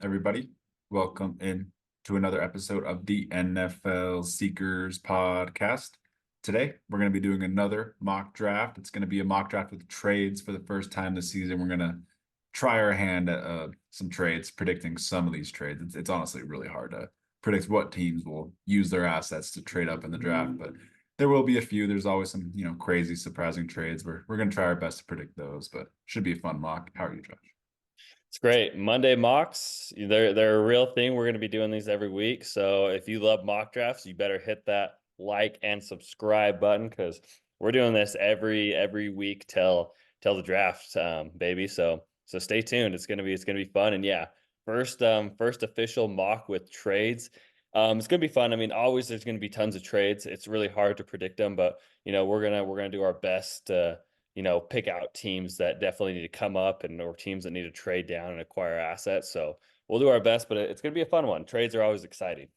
everybody? Welcome in to another episode of the NFL Seekers podcast. Today, we're going to be doing another mock draft. It's going to be a mock draft with trades for the first time this season. We're going to try our hand at some trades, predicting some of these trades. It's honestly really hard to predict what teams will use their assets to trade up in the draft, but there will be a few. There's always some, crazy, surprising trades. We're going to try our best to predict those, but should be a fun mock. How are you, Josh? It's great. Monday mocks, they're a real thing. We're going to be doing these every week. So if you love mock drafts, you better hit that like and subscribe button because we're doing this every week till the draft, baby. So stay tuned. It's gonna be fun. And yeah, first official mock with trades. It's gonna be fun. I mean, always there's gonna be tons of trades. It's really hard to predict them, but we're gonna do our best to pick out teams that definitely need to come up or teams that need to trade down and acquire assets. So we'll do our best, but it's going to be a fun one. Trades are always exciting.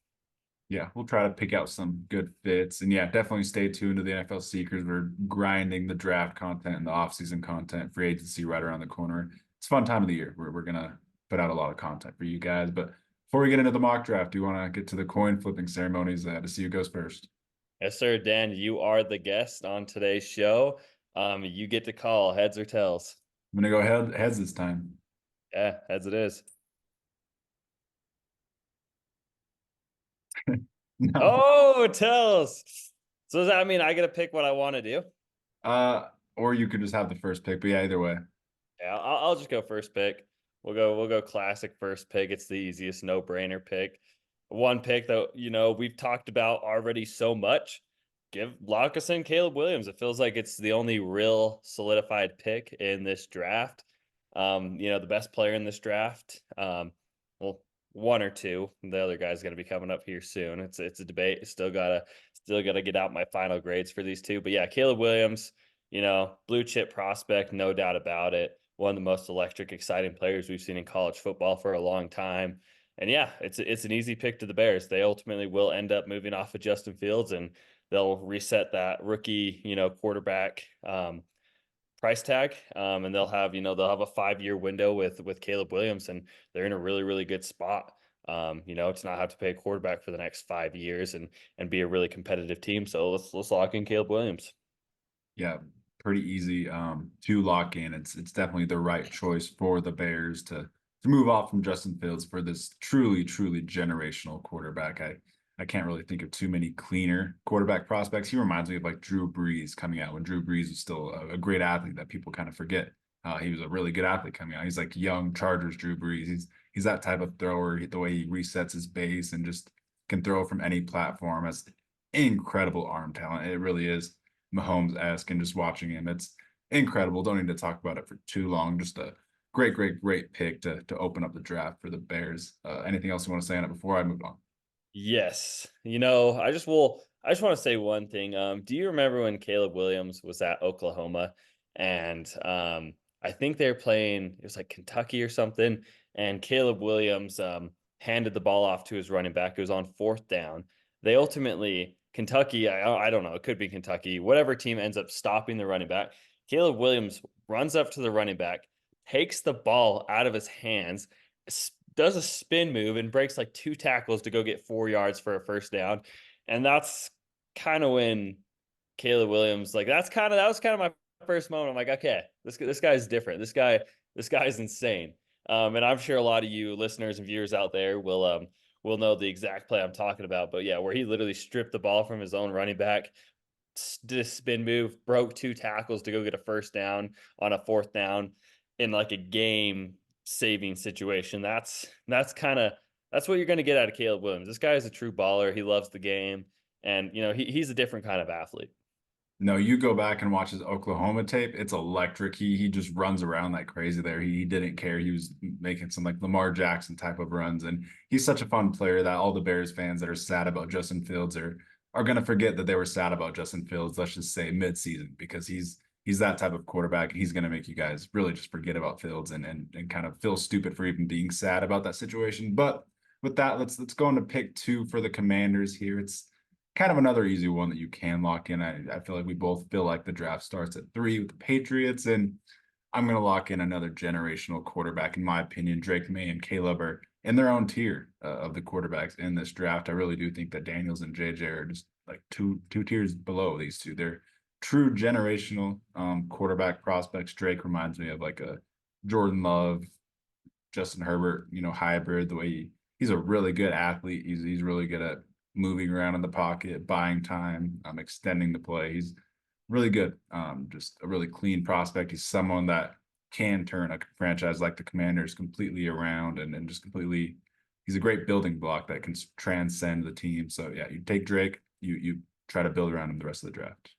Yeah, we'll try to pick out some good fits. And yeah, definitely stay tuned to the NFL Seekers. We're grinding the draft content and the offseason content, free agency right around the corner. It's a fun time of the year. We're going to put out a lot of content for you guys. But before we get into the mock draft, do you want to get to the coin flipping ceremonies to see who goes first? Yes, sir. Dan, you are the guest on today's show. You get to call heads or tails. I'm going to go heads this time. Yeah, heads it is. No. Oh, tails. So does that mean I get to pick what I want to do? Or you could just have the first pick. But yeah, either way. Yeah, I'll just go first pick. We'll go classic first pick. It's the easiest no-brainer pick. One pick that we've talked about already so much. Lock us in Caleb Williams. It feels like it's the only real solidified pick in this draft. The best player in this draft. Well, one or two. The other guy's going to be coming up here soon. It's a debate. Still gotta get out my final grades for these two. But yeah, Caleb Williams. Blue chip prospect, no doubt about it. One of the most electric, exciting players we've seen in college football for a long time. And yeah, it's an easy pick to the Bears. They ultimately will end up moving off of Justin Fields and they'll reset that rookie, quarterback price tag. And they'll have a 5-year window with Caleb Williams, and they're in a really, really good spot. To not have to pay a quarterback for the next 5 years and be a really competitive team. So let's lock in Caleb Williams. Yeah, pretty easy to lock in. It's definitely the right choice for the Bears to move off from Justin Fields for this truly, truly generational quarterback. I can't really think of too many cleaner quarterback prospects. He reminds me of like Drew Brees coming out when Drew Brees was still a great athlete that people kind of forget. He was a really good athlete coming out. He's like young Chargers Drew Brees. He's that type of thrower. The way he resets his base and just can throw from any platform. Has incredible arm talent. It really is Mahomes-esque, and just watching him, it's incredible. Don't need to talk about it for too long. Just a great, great, great pick to open up the draft for the Bears. Anything else you want to say on it before I move on? Yes. I just want to say one thing. Do you remember when Caleb Williams was at Oklahoma and I think they're playing, it was like Kentucky or something, and Caleb Williams handed the ball off to his running back. It was on fourth down. They ultimately, Kentucky, I don't know, it could be Kentucky, whatever team ends up stopping the running back. Caleb Williams runs up to the running back, takes the ball out of his hands, does a spin move and breaks like 2 tackles to go get 4 yards for a first down. And that's kind of when Caleb Williams, like that was kind of my first moment. I'm like, okay, this guy's different. This guy's insane. And I'm sure a lot of you listeners and viewers out there will know the exact play I'm talking about. But yeah, where he literally stripped the ball from his own running back, did a spin move, broke 2 tackles to go get a first down on a fourth down in like a game saving situation. That's what you're going to get out of Caleb Williams. This guy is a true baller. He loves the game, and he's a different kind of athlete. No, you go back and watch his Oklahoma tape. It's electric. He just runs around like crazy there. He didn't care. He was making some like Lamar Jackson type of runs, and he's such a fun player that all the Bears fans that are sad about Justin Fields are going to forget that they were sad about Justin Fields. Let's just say midseason, because he's that type of quarterback. He's going to make you guys really just forget about Fields and kind of feel stupid for even being sad about that situation. But with that, let's go into pick two for the Commanders here. It's kind of another easy one that you can lock in. I feel like we both feel like the draft starts at 3 with the Patriots, and I'm going to lock in another generational quarterback. In my opinion, Drake May and Caleb are in their own tier of the quarterbacks in this draft. I really do think that Daniels and JJ are just like two tiers below these two. They're true generational quarterback prospects. Drake reminds me of like a Jordan Love, Justin Herbert, hybrid. The way he's a really good athlete. He's really good at moving around in the pocket, buying time, extending the play. He's really good. Just a really clean prospect. He's someone that can turn a franchise like the Commanders completely around and just completely. He's a great building block that can transcend the team. So yeah, you take Drake, you try to build around him the rest of the draft.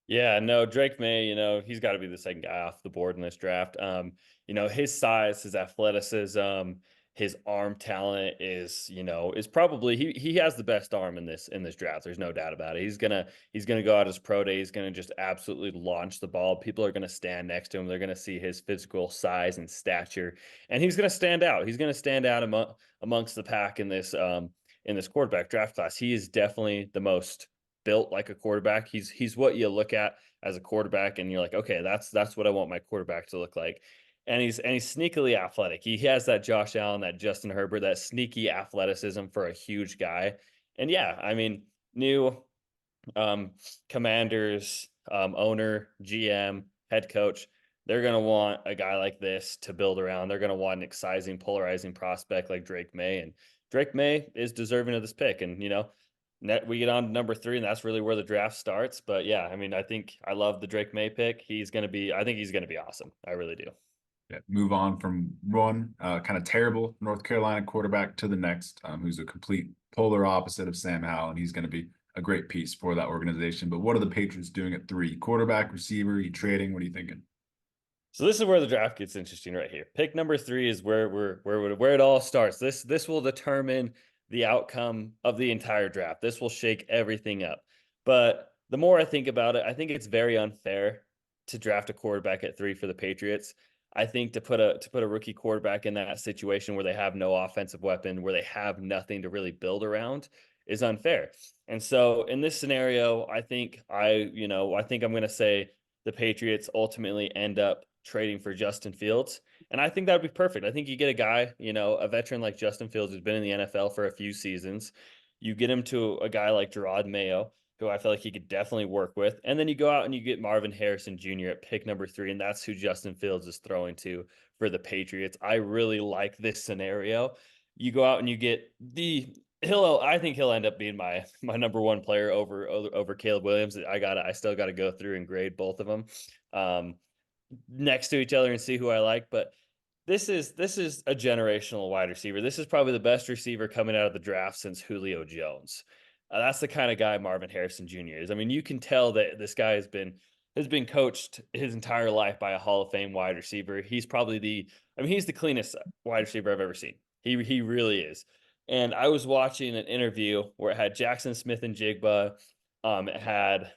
Yeah, no, Drake May, he's got to be the second guy off the board in this draft. His size, his athleticism, his arm talent is probably he has the best arm in this draft. There's no doubt about it. He's gonna go out his pro day. He's gonna just absolutely launch the ball. People are gonna stand next to him. They're gonna see his physical size and stature, and he's gonna stand out. He's gonna stand out amongst the pack in this quarterback draft class. He is definitely the most built like a quarterback. He's what you look at as a quarterback, and you're like, okay, that's what I want my quarterback to look like. And he's sneakily athletic. He has that Josh Allen, that Justin Herbert, that sneaky athleticism for a huge guy. And yeah, I mean, new Commanders owner, GM, head coach, they're gonna want a guy like this to build around. They're gonna want an exciting, polarizing prospect like Drake May, and Drake May is deserving of this pick. And we get on to number 3, and that's really where the draft starts. But yeah, I mean, I love the Drake May pick. I think he's gonna be awesome. I really do. Yeah, move on from one kind of terrible North Carolina quarterback to the next, who's a complete polar opposite of Sam Howell, and he's going to be a great piece for that organization. But what are the Patriots doing at 3? Quarterback, receiver, you trading? What are you thinking? So this is where the draft gets interesting right here. Pick number 3 is where it all starts. This will determine the outcome of the entire draft. This will shake everything up. But the more I think about it, I think it's very unfair to draft a quarterback at 3 for the Patriots. I think to put a rookie quarterback in that situation where they have no offensive weapon, where they have nothing to really build around, is unfair. And so in this scenario, I think I'm going to say the Patriots ultimately end up trading for Justin Fields. And I think that would be perfect. I think you get a guy, a veteran like Justin Fields who's been in the NFL for a few seasons. You get him to a guy like Gerard Mayo, who I feel like he could definitely work with. And then you go out and you get Marvin Harrison Jr. at pick number 3, and that's who Justin Fields is throwing to for the Patriots. I really like this scenario. You go out and you get I think he'll end up being my number 1 player over Caleb Williams. I still got to go through and grade both of them next to each other and see who I like. But this is a generational wide receiver. This is probably the best receiver coming out of the draft since Julio Jones. That's the kind of guy Marvin Harrison Jr. is. I mean, you can tell that this guy has been coached his entire life by a Hall of Fame wide receiver. He's the cleanest wide receiver I've ever seen. He really is. And I was watching an interview where it had Jackson Smith and Jigba, it had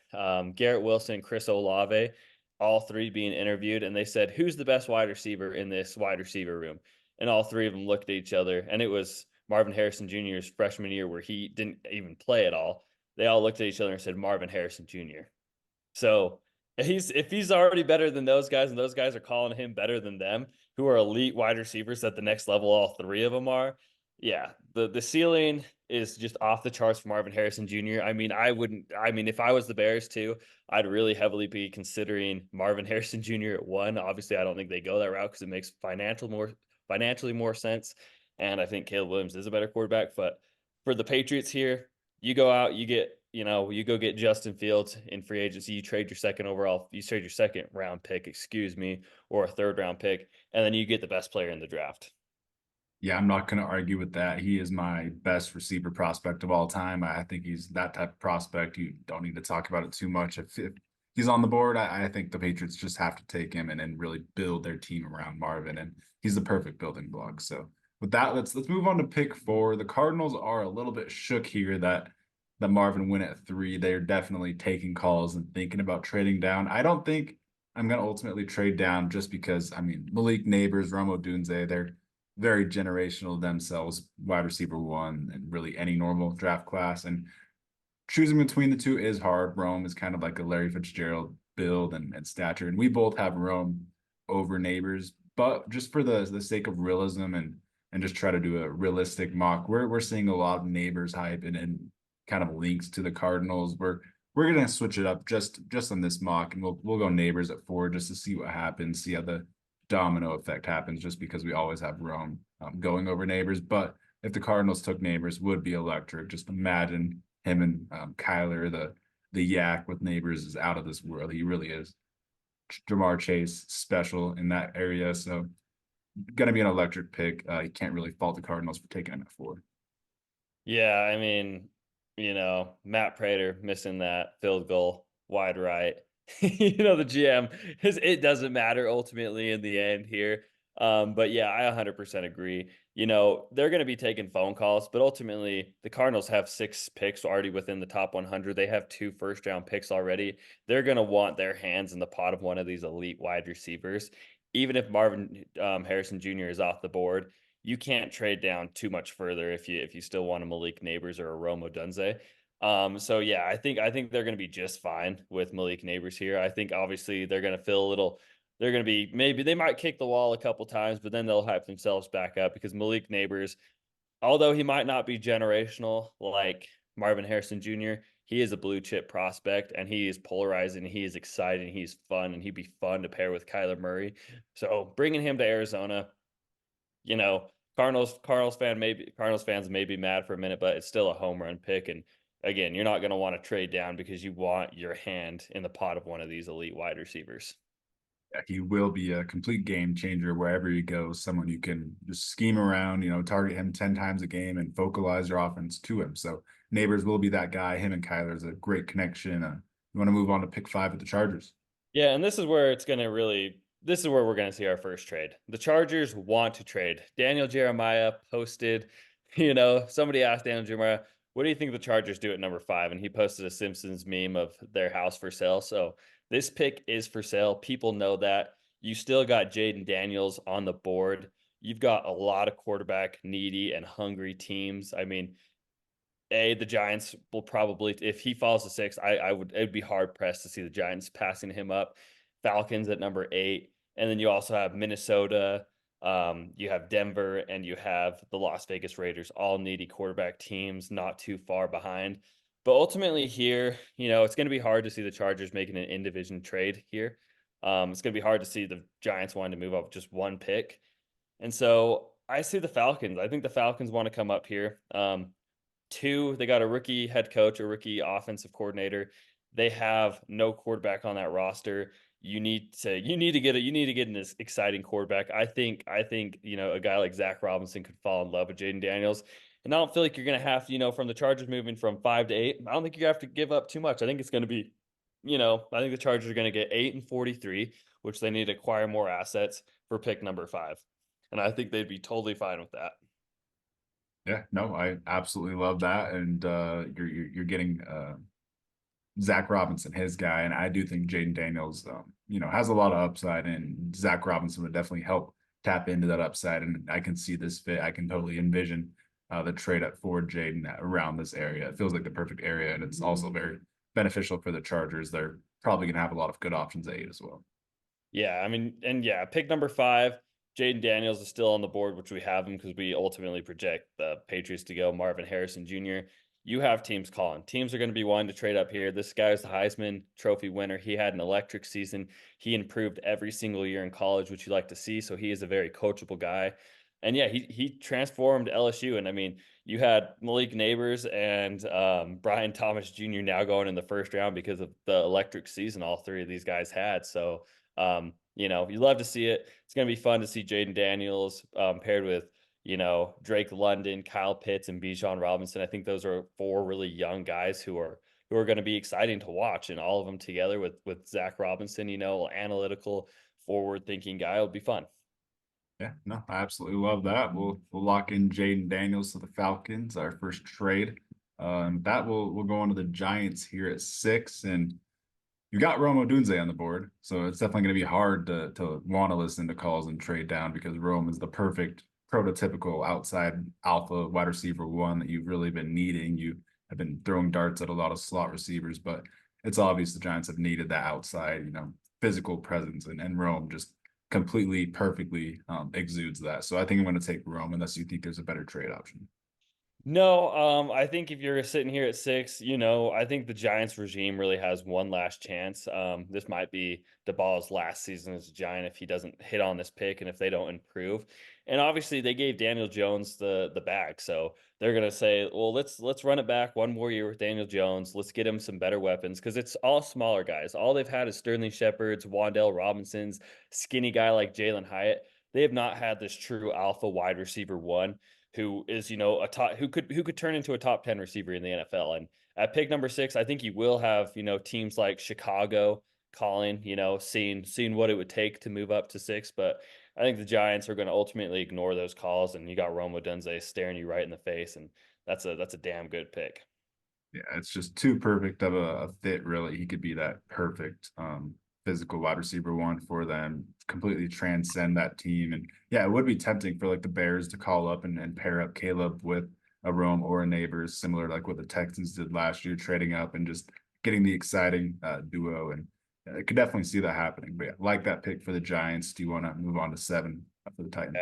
Garrett Wilson and Chris Olave, all 3 being interviewed, and they said, who's the best wide receiver in this wide receiver room? And all 3 of them looked at each other, and it was Marvin Harrison Jr.'s freshman year where he didn't even play at all. They all looked at each other and said Marvin Harrison Jr. So if he's already better than those guys, and those guys are calling him better than them, who are elite wide receivers at the next level, all 3 of them are. Yeah, the ceiling is just off the charts for Marvin Harrison Jr. I mean, if I was the Bears too, I'd really heavily be considering Marvin Harrison Jr. at 1. Obviously, I don't think they go that route because it makes financially more sense. And I think Caleb Williams is a better quarterback. But for the Patriots here, you go out, you go get Justin Fields in free agency. You trade your second round pick, or a 3rd round pick, and then you get the best player in the draft. Yeah, I'm not going to argue with that. He is my best receiver prospect of all time. I think he's that type of prospect. You don't need to talk about it too much. If he's on the board, I think the Patriots just have to take him and really build their team around Marvin, and he's the perfect building block. So with that, let's move on to pick 4. The Cardinals are a little bit shook here that Marvin went at 3. They're definitely taking calls and thinking about trading down. I don't think I'm going to ultimately trade down just because, I mean, Malik Neighbors, Rome Odunze, they're very generational themselves, wide receiver 1, and really any normal draft class. And choosing between the 2 is hard. Rome is kind of like a Larry Fitzgerald build and stature, and we both have Rome over Neighbors. But just for the sake of realism and and just try to do a realistic mock. We're seeing a lot of neighbors hype and kind of links to the Cardinals. We're gonna switch it up just on this mock, and we'll go neighbors at 4 just to see what happens, see how the domino effect happens, just because we always have Rome going over neighbors. But if the Cardinals took neighbors, would be electric. Just imagine him and Kyler, the yak with neighbors is out of this world. He really is. Jamar Chase special in that area, so gonna be an electric pick. You can't really fault the Cardinals for taking him at 4. Yeah, I mean, Matt Prater missing that field goal wide right. The GM it doesn't matter ultimately in the end here. But yeah, I 100% agree. They're going to be taking phone calls, but ultimately the Cardinals have 6 picks already within the top 100. They have 2 first-round picks already. They're going to want their hands in the pot of one of these elite wide receivers. Even if Marvin Harrison Jr. is off the board, you can't trade down too much further if you still want a Malik Neighbors or a Rome Odunze. So yeah, I think they're going to be just fine with Malik Neighbors here. I think obviously they're going to feel a little. They're going to be maybe they might kick the wall a couple times, but then they'll hype themselves back up because Malik Neighbors, although he might not be generational like Marvin Harrison Jr., he is a blue chip prospect and he is polarizing. He is exciting. He's fun and he'd be fun to pair with Kyler Murray. So bringing him to Arizona, you know, Cardinals fans may be mad for a minute, but it's still a home run pick. And again, you're not going to want to trade down because you want your hand in the pot of one of these elite wide receivers. Yeah, he will be a complete game changer wherever he goes. Someone you can just scheme around, target him 10 times a game and focalize your offense to him. So Neighbors will be that guy. Him and Kyler is a great connection. You want to move on to pick 5 with the Chargers. Yeah, and this is where this is where we're going to see our first trade. The Chargers want to trade. Daniel Jeremiah posted, somebody asked Daniel Jeremiah, what do you think the Chargers do at number 5? And he posted a Simpsons meme of their house for sale. So this pick is for sale. People know that. You still got Jaden Daniels on the board. You've got a lot of quarterback needy and hungry teams. I mean, the Giants will probably, if he falls to 6, it'd be hard pressed to see the Giants passing him up. Falcons at number 8, and then you also have Minnesota, you have Denver, and you have the Las Vegas Raiders, all needy quarterback teams, not too far behind. But ultimately here, it's going to be hard to see the Chargers making an in-division trade here. It's going to be hard to see the Giants wanting to move up just one pick. And so I see the Falcons. I think the Falcons want to come up here. 2, they got a rookie head coach, a rookie offensive coordinator. They have no quarterback on that roster. You need to get an exciting quarterback. I think a guy like Zach Robinson could fall in love with Jaden Daniels. And I don't feel like you're gonna have to, from the Chargers moving from 5 to 8. I don't think you have to give up too much. I think it's gonna be, I think the Chargers are gonna get 8 and 43, which they need to acquire more assets for pick number 5. And I think they'd be totally fine with that. Yeah, no, I absolutely love that. And you're getting Zach Robinson, his guy, and I do think Jaden Daniels, has a lot of upside, and Zach Robinson would definitely help tap into that upside. And I can see this fit. I can totally envision the trade up for Jaden around this area. It feels like the perfect area, and it's also very beneficial for the Chargers. They're probably going to have a lot of good options at 8 as well. Yeah, I mean, and yeah, pick number 5, Jaden Daniels is still on the board, which we have him because we ultimately project the Patriots to go Marvin Harrison Jr. You have teams calling. Teams are going to be wanting to trade up here. This guy is the Heisman Trophy winner. He had an electric season. He improved every single year in college, which you like to see. So he is a very coachable guy. And yeah, he transformed LSU. And I mean, you had Malik Neighbors and Brian Thomas Jr. now going in the first round because of the electric season all 3 of these guys had. So you love to see it. It's going to be fun to see Jaden Daniels paired with, Drake London, Kyle Pitts, and Bijan Robinson. I think those are 4 really young guys who are going to be exciting to watch, and all of them together with Zach Robinson, analytical, forward-thinking guy. It'll be fun. Yeah, no, I absolutely love that. We'll lock in Jaden Daniels to the Falcons, our first trade. That we'll go on to the Giants here at 6, and you got Rome Odunze on the board, so it's definitely going to be hard to want to listen to calls and trade down because Rome is the perfect prototypical outside alpha wide receiver 1 that you've really been needing. You have been throwing darts at a lot of slot receivers, but it's obvious the Giants have needed that outside, physical presence, and Rome just completely perfectly exudes that. So I think I'm going to take Rome unless you think there's a better trade option. No, I think if you're sitting here at 6, I think the Giants regime really has one last chance. This might be DeBall's last season as a Giant if he doesn't hit on this pick and if they don't improve. And obviously they gave Daniel Jones the bag. So they're gonna say, well, let's run it back one more year with Daniel Jones. Let's get him some better weapons because it's all smaller guys. All they've had is Sterling Shepard's, Wandale Robinson's, skinny guy like Jalen Hyatt. They have not had this true alpha wide receiver one who is a top who could turn into a top 10 receiver in the NFL. And at pick number 6, I think you will have, teams like Chicago calling, seeing what it would take to move up to 6. But I think the Giants are going to ultimately ignore those calls, and you got Roma Dunze staring you right in the face, and that's a damn good pick. Yeah, it's just too perfect of a fit, really. He could be that perfect physical wide receiver one for them, completely transcend that team. And yeah, it would be tempting for like the Bears to call up and pair up Caleb with a Rome or a Neighbors, similar like what the Texans did last year, trading up and just getting the exciting duo. And I could definitely see that happening. But yeah, like that pick for the Giants. Do you want to move on to 7 for the Yeah. Titans?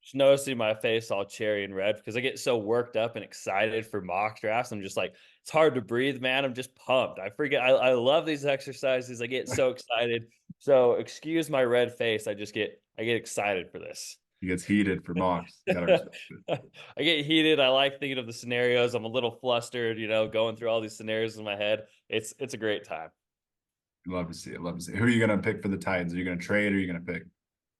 Just noticing my face all cherry and red because I get so worked up and excited for mock drafts. I'm just like, it's hard to breathe, man. I'm just pumped. I forget. I love these exercises. I get so excited. So excuse my red face. I get excited for this. He gets heated for mocks. Got to respect it. I get heated. I like thinking of the scenarios. I'm a little flustered, going through all these scenarios in my head. It's a great time. Love to see it. Love to see it. Who are you going to pick for the Titans? Are you going to trade or are you going to pick?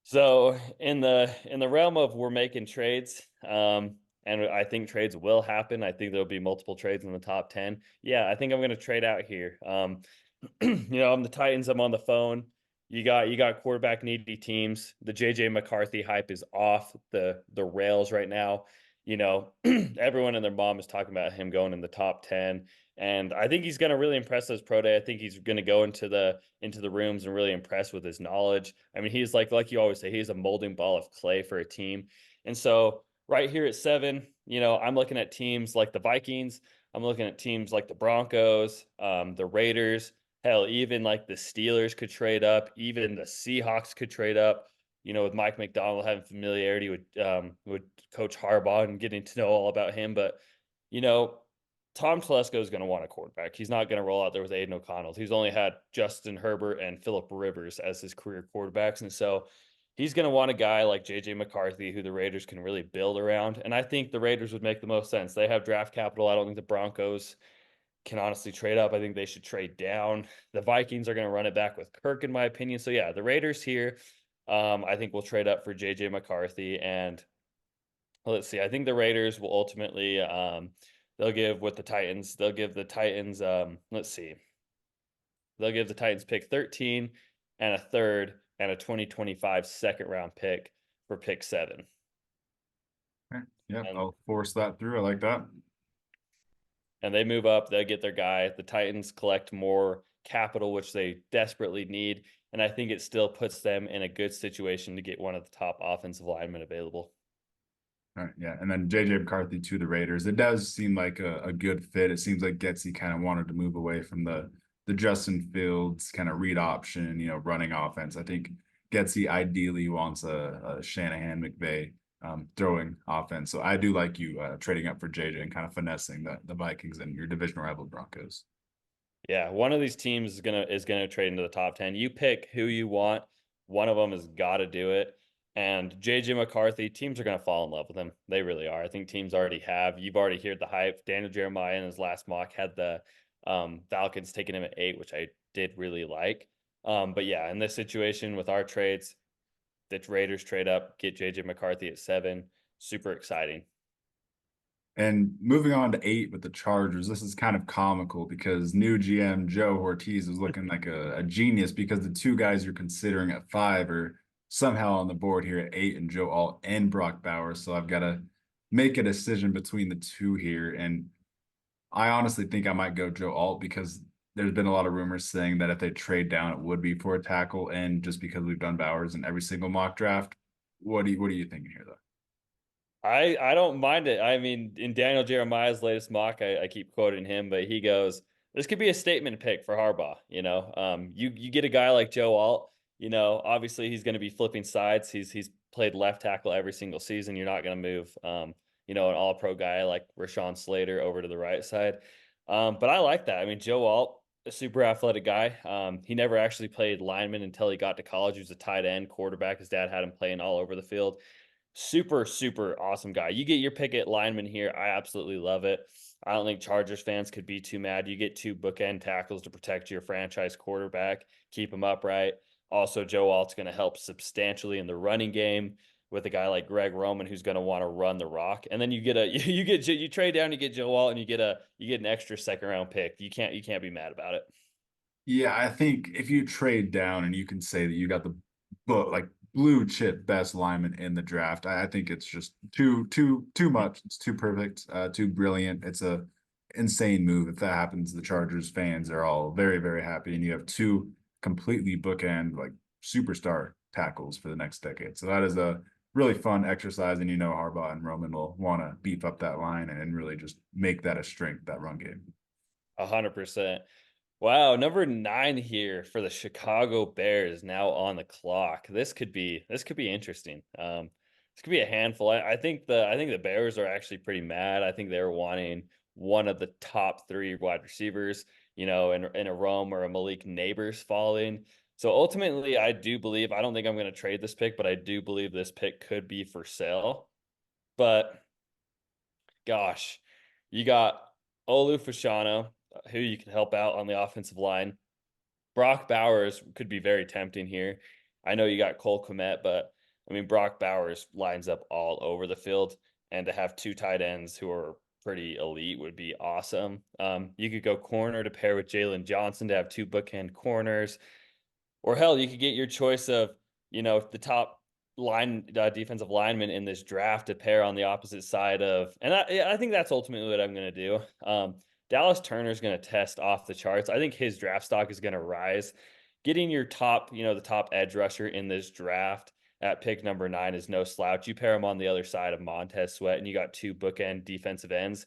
So in the realm of we're making trades, and I think trades will happen. I think there'll be multiple trades in the top 10. Yeah, I think I'm going to trade out here. I'm the Titans. I'm on the phone. You got quarterback needy teams. The JJ McCarthy hype is off the rails right now. Everyone and their mom is talking about him going in the top 10. And I think he's going to really impress us pro day. I think he's going to go into the rooms and really impress with his knowledge. I mean, he's like you always say, he's a molding ball of clay for a team. And so right here at 7, I'm looking at teams like the Vikings. I'm looking at teams like the Broncos, the Raiders. Hell, even like the Steelers could trade up. Even the Seahawks could trade up. With Mike McDonald having familiarity with Coach Harbaugh and getting to know all about him. But you know, Tom Telesco is going to want a quarterback. He's not going to roll out there with Aiden O'Connell. He's only had Justin Herbert and Philip Rivers as his career quarterbacks. And so he's going to want a guy like JJ McCarthy, who the Raiders can really build around. And I think the Raiders would make the most sense. They have draft capital. I don't think the Broncos can honestly trade up. I think they should trade down. The Vikings are going to run it back with Kirk, in my opinion. So yeah, the Raiders here, I think will trade up for JJ McCarthy. And let's see, I think the Raiders will ultimately they'll give with the Titans. They'll give the Titans let's see. They'll give the Titans pick 13 and a third and a 2025 second round pick for pick 7. Okay. Yep, And I'll force that through. I like that. and they move up, they'll get their guy. The Titans collect more capital, which they desperately need. And I think it still puts them in a good situation to get one of the top offensive linemen available. All right, yeah, and then JJ McCarthy to the Raiders. It does seem like a good fit. It seems like Getsy kind of wanted to move away from the Justin Fields kind of read option, running offense. I think Getsy ideally wants a Shanahan McVay throwing offense. So I do like you trading up for JJ and kind of finessing the Vikings and your divisional rival Broncos. Yeah, one of these teams is gonna trade into the top 10. You pick who you want. One of them has got to do it. And JJ McCarthy, teams are gonna fall in love with him. They really are. I think teams already have. You've already heard the hype. Daniel Jeremiah in his last mock had the Falcons taking him at 8, which I did really like. But yeah, in this situation with our trades, the Raiders trade up, get JJ McCarthy at 7. Super exciting. And moving on to 8 with the Chargers, this is kind of comical because new GM Joe Ortiz is looking like a genius because the two guys you're considering at 5 are somehow on the board here at 8 and Joe Alt and Brock Bowers. So I've got to make a decision between the two here. And I honestly think I might go Joe Alt because there's been a lot of rumors saying that if they trade down, it would be for a tackle. And just because we've done Bowers in every single mock draft, what are you thinking here though? I don't mind it. I mean, in Daniel Jeremiah's latest mock, I keep quoting him, but he goes, "This could be a statement pick for Harbaugh." You get a guy like Joe Alt. Obviously he's going to be flipping sides. He's played left tackle every single season. You're not going to move, an all pro guy like Rashawn Slater over to the right side. But I like that. I mean, Joe Alt, a super athletic guy. He never actually played lineman until he got to college. He was a tight end quarterback. His dad had him playing all over the field. Super, super awesome guy. You get your pick at lineman here. I absolutely love it. I don't think Chargers fans could be too mad. You get two bookend tackles to protect your franchise quarterback, keep him upright. Also, Joe Alt's going to help substantially in the running game with a guy like Greg Roman who's going to want to run the rock. And then you get you trade down, you get Joe Alt, and you get an extra second round pick. You can't be mad about it. Yeah, I think if you trade down and you can say that you got the like blue chip best lineman in the draft, I think it's just too much. It's too perfect, too brilliant. It's a insane move. If that happens, the Chargers fans are all very, very happy, and you have two completely bookend like superstar tackles for the next decade. So that is a really fun exercise, and Harbaugh and Roman will want to beef up that line and really just make that a strength, that run game. 100%. Wow, number 9 here for the Chicago Bears now on the clock. This could be interesting. This could be a handful. I think the Bears are actually pretty mad. I think they're wanting one of the top 3 wide receivers, in a Rome or a Malik Neighbors falling. So ultimately, I don't think I'm going to trade this pick, but I do believe this pick could be for sale. But gosh, you got Olu Fashano, who you can help out on the offensive line. Brock Bowers could be very tempting here. I know you got Cole Kmet, but I mean, Brock Bowers lines up all over the field, and to have 2 tight ends who are pretty elite would be awesome. You could go corner to pair with Jalen Johnson to have 2 bookend corners, or hell, you could get your choice of, the top defensive lineman in this draft to pair on the opposite side of, and I think that's ultimately what I'm going to do. Dallas Turner is going to test off the charts. I think his draft stock is going to rise. Getting your top, the top edge rusher in this draft at pick number 9 is no slouch. You pair him on the other side of Montez Sweat, and you got 2 bookend defensive ends,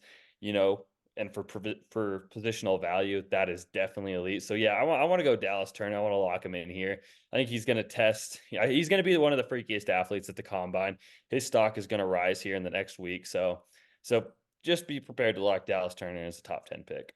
and for positional value, that is definitely elite. So yeah, I want to go Dallas Turner. I want to lock him in here. I think he's going to test. Yeah, he's going to be one of the freakiest athletes at the combine. His stock is going to rise here in the next week. So just be prepared to lock Dallas Turner as a top 10 pick.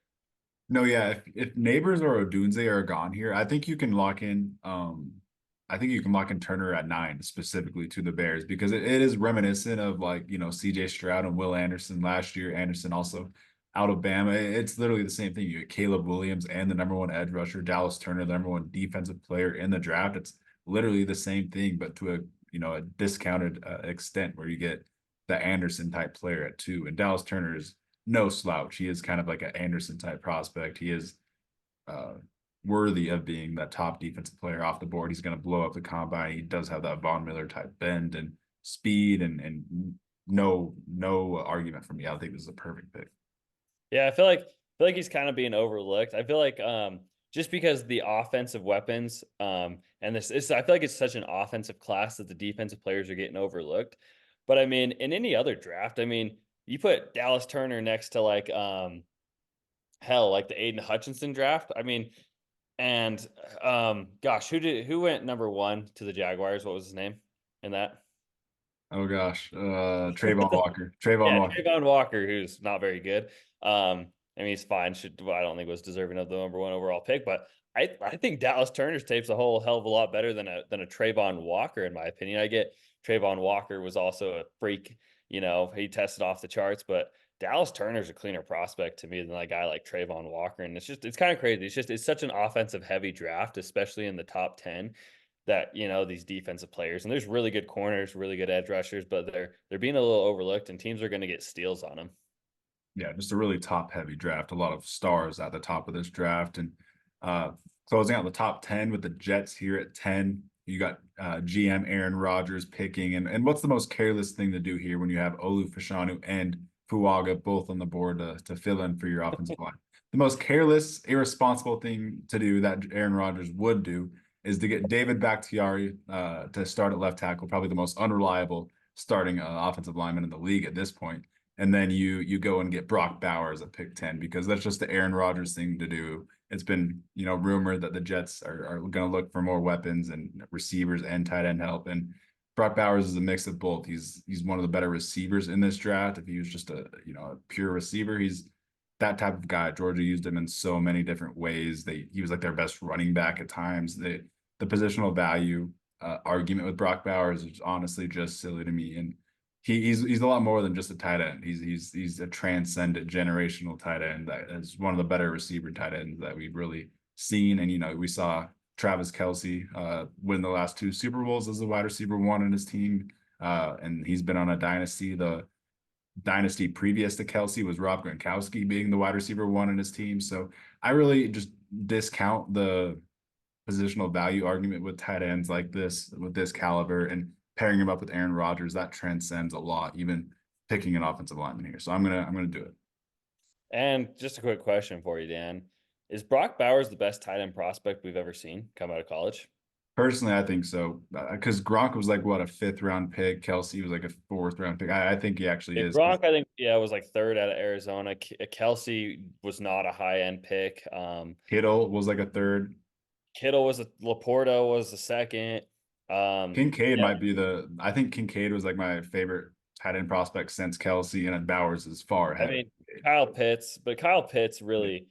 No, yeah. If Neighbors or Odunze are gone here, I think you can lock in. I think you can lock in Turner at 9 specifically to the Bears because it is reminiscent of like C.J. Stroud and Will Anderson last year. Anderson also out of Bama. It's literally the same thing. You get Caleb Williams and the number 1 edge rusher, Dallas Turner, the number 1 defensive player in the draft. It's literally the same thing, but to a discounted extent where you get the Anderson type player at 2. And Dallas Turner is no slouch. He is kind of like an Anderson type prospect. He is worthy of being that top defensive player off the board. He's going to blow up the combine. He does have that Von Miller type bend and speed, and no argument from me. I think this is a perfect pick. Yeah, I feel like he's kind of being overlooked. I feel like just because the offensive weapons and I feel like it's such an offensive class that the defensive players are getting overlooked. But I mean, in any other draft, I mean, you put Dallas Turner next to like hell, like the Aiden Hutchinson draft. I mean, and gosh, who went number 1 to the Jaguars? What was his name in that? Oh gosh, Trayvon Walker. Trayvon Yeah, Walker. Trayvon Walker, who's not very good. I mean, he's fine. I don't think was deserving of the number 1 overall pick, but I think Dallas Turner's tape's a whole hell of a lot better than a Trayvon Walker, in my opinion. I get Trayvon Walker was also a freak. He tested off the charts, but Dallas Turner's a cleaner prospect to me than a guy like Trayvon Walker. And it's kind of crazy. It's such an offensive heavy draft, especially in the top 10, that these defensive players, and there's really good corners, really good edge rushers, but they're being a little overlooked, and teams are going to get steals on them. Yeah, just a really top heavy draft. A lot of stars at the top of this draft, and closing out the top 10 with the Jets here at 10. You got GM Aaron Rodgers picking, and what's the most careless thing to do here when you have Olu Fashanu and Fuaga both on the board to fill in for your offensive line? The most careless, irresponsible thing to do that Aaron Rodgers would do is to get David Bakhtiari to start at left tackle, probably the most unreliable starting offensive lineman in the league at this point. and then you go and get Brock Bowers at pick 10 because that's just the Aaron Rodgers thing to do. It's been, rumored that the Jets are going to look for more weapons and receivers and tight end help. And Brock Bowers is a mix of both. He's one of the better receivers in this draft. If he was just a pure receiver, he's that type of guy. Georgia used him in so many different ways. He was like their best running back at times. The positional value argument with Brock Bowers is honestly just silly to me. And he's a lot more than just a tight end. He's a transcendent generational tight end that is one of the better receiver tight ends that we've really seen. And we saw Travis Kelce win the last 2 Super Bowls as the wide receiver 1 in his team, and he's been on a dynasty. The dynasty previous to Kelce was Rob Gronkowski being the wide receiver 1 in his team. So I really just discount the positional value argument with tight ends like this, with this caliber, and pairing him up with Aaron Rodgers, that transcends a lot, even picking an offensive lineman here. So I'm gonna do it. And just a quick question for you, Dan. Is Brock Bowers the best tight end prospect we've ever seen come out of college? Personally, I think so, because Gronk was like what, a 5th-round pick. Kelce was like a 4th-round pick. I think he actually is. Gronk, I think, yeah, was like 3rd out of Arizona. Kelce was not a high end pick. Kittle was like a 3rd. Kittle was Laporta was the 2nd. Kincaid Yeah, might be I think Kincaid was like my favorite tight end prospect since Kelce, and then Bowers is far I ahead. mean Kyle Pitts really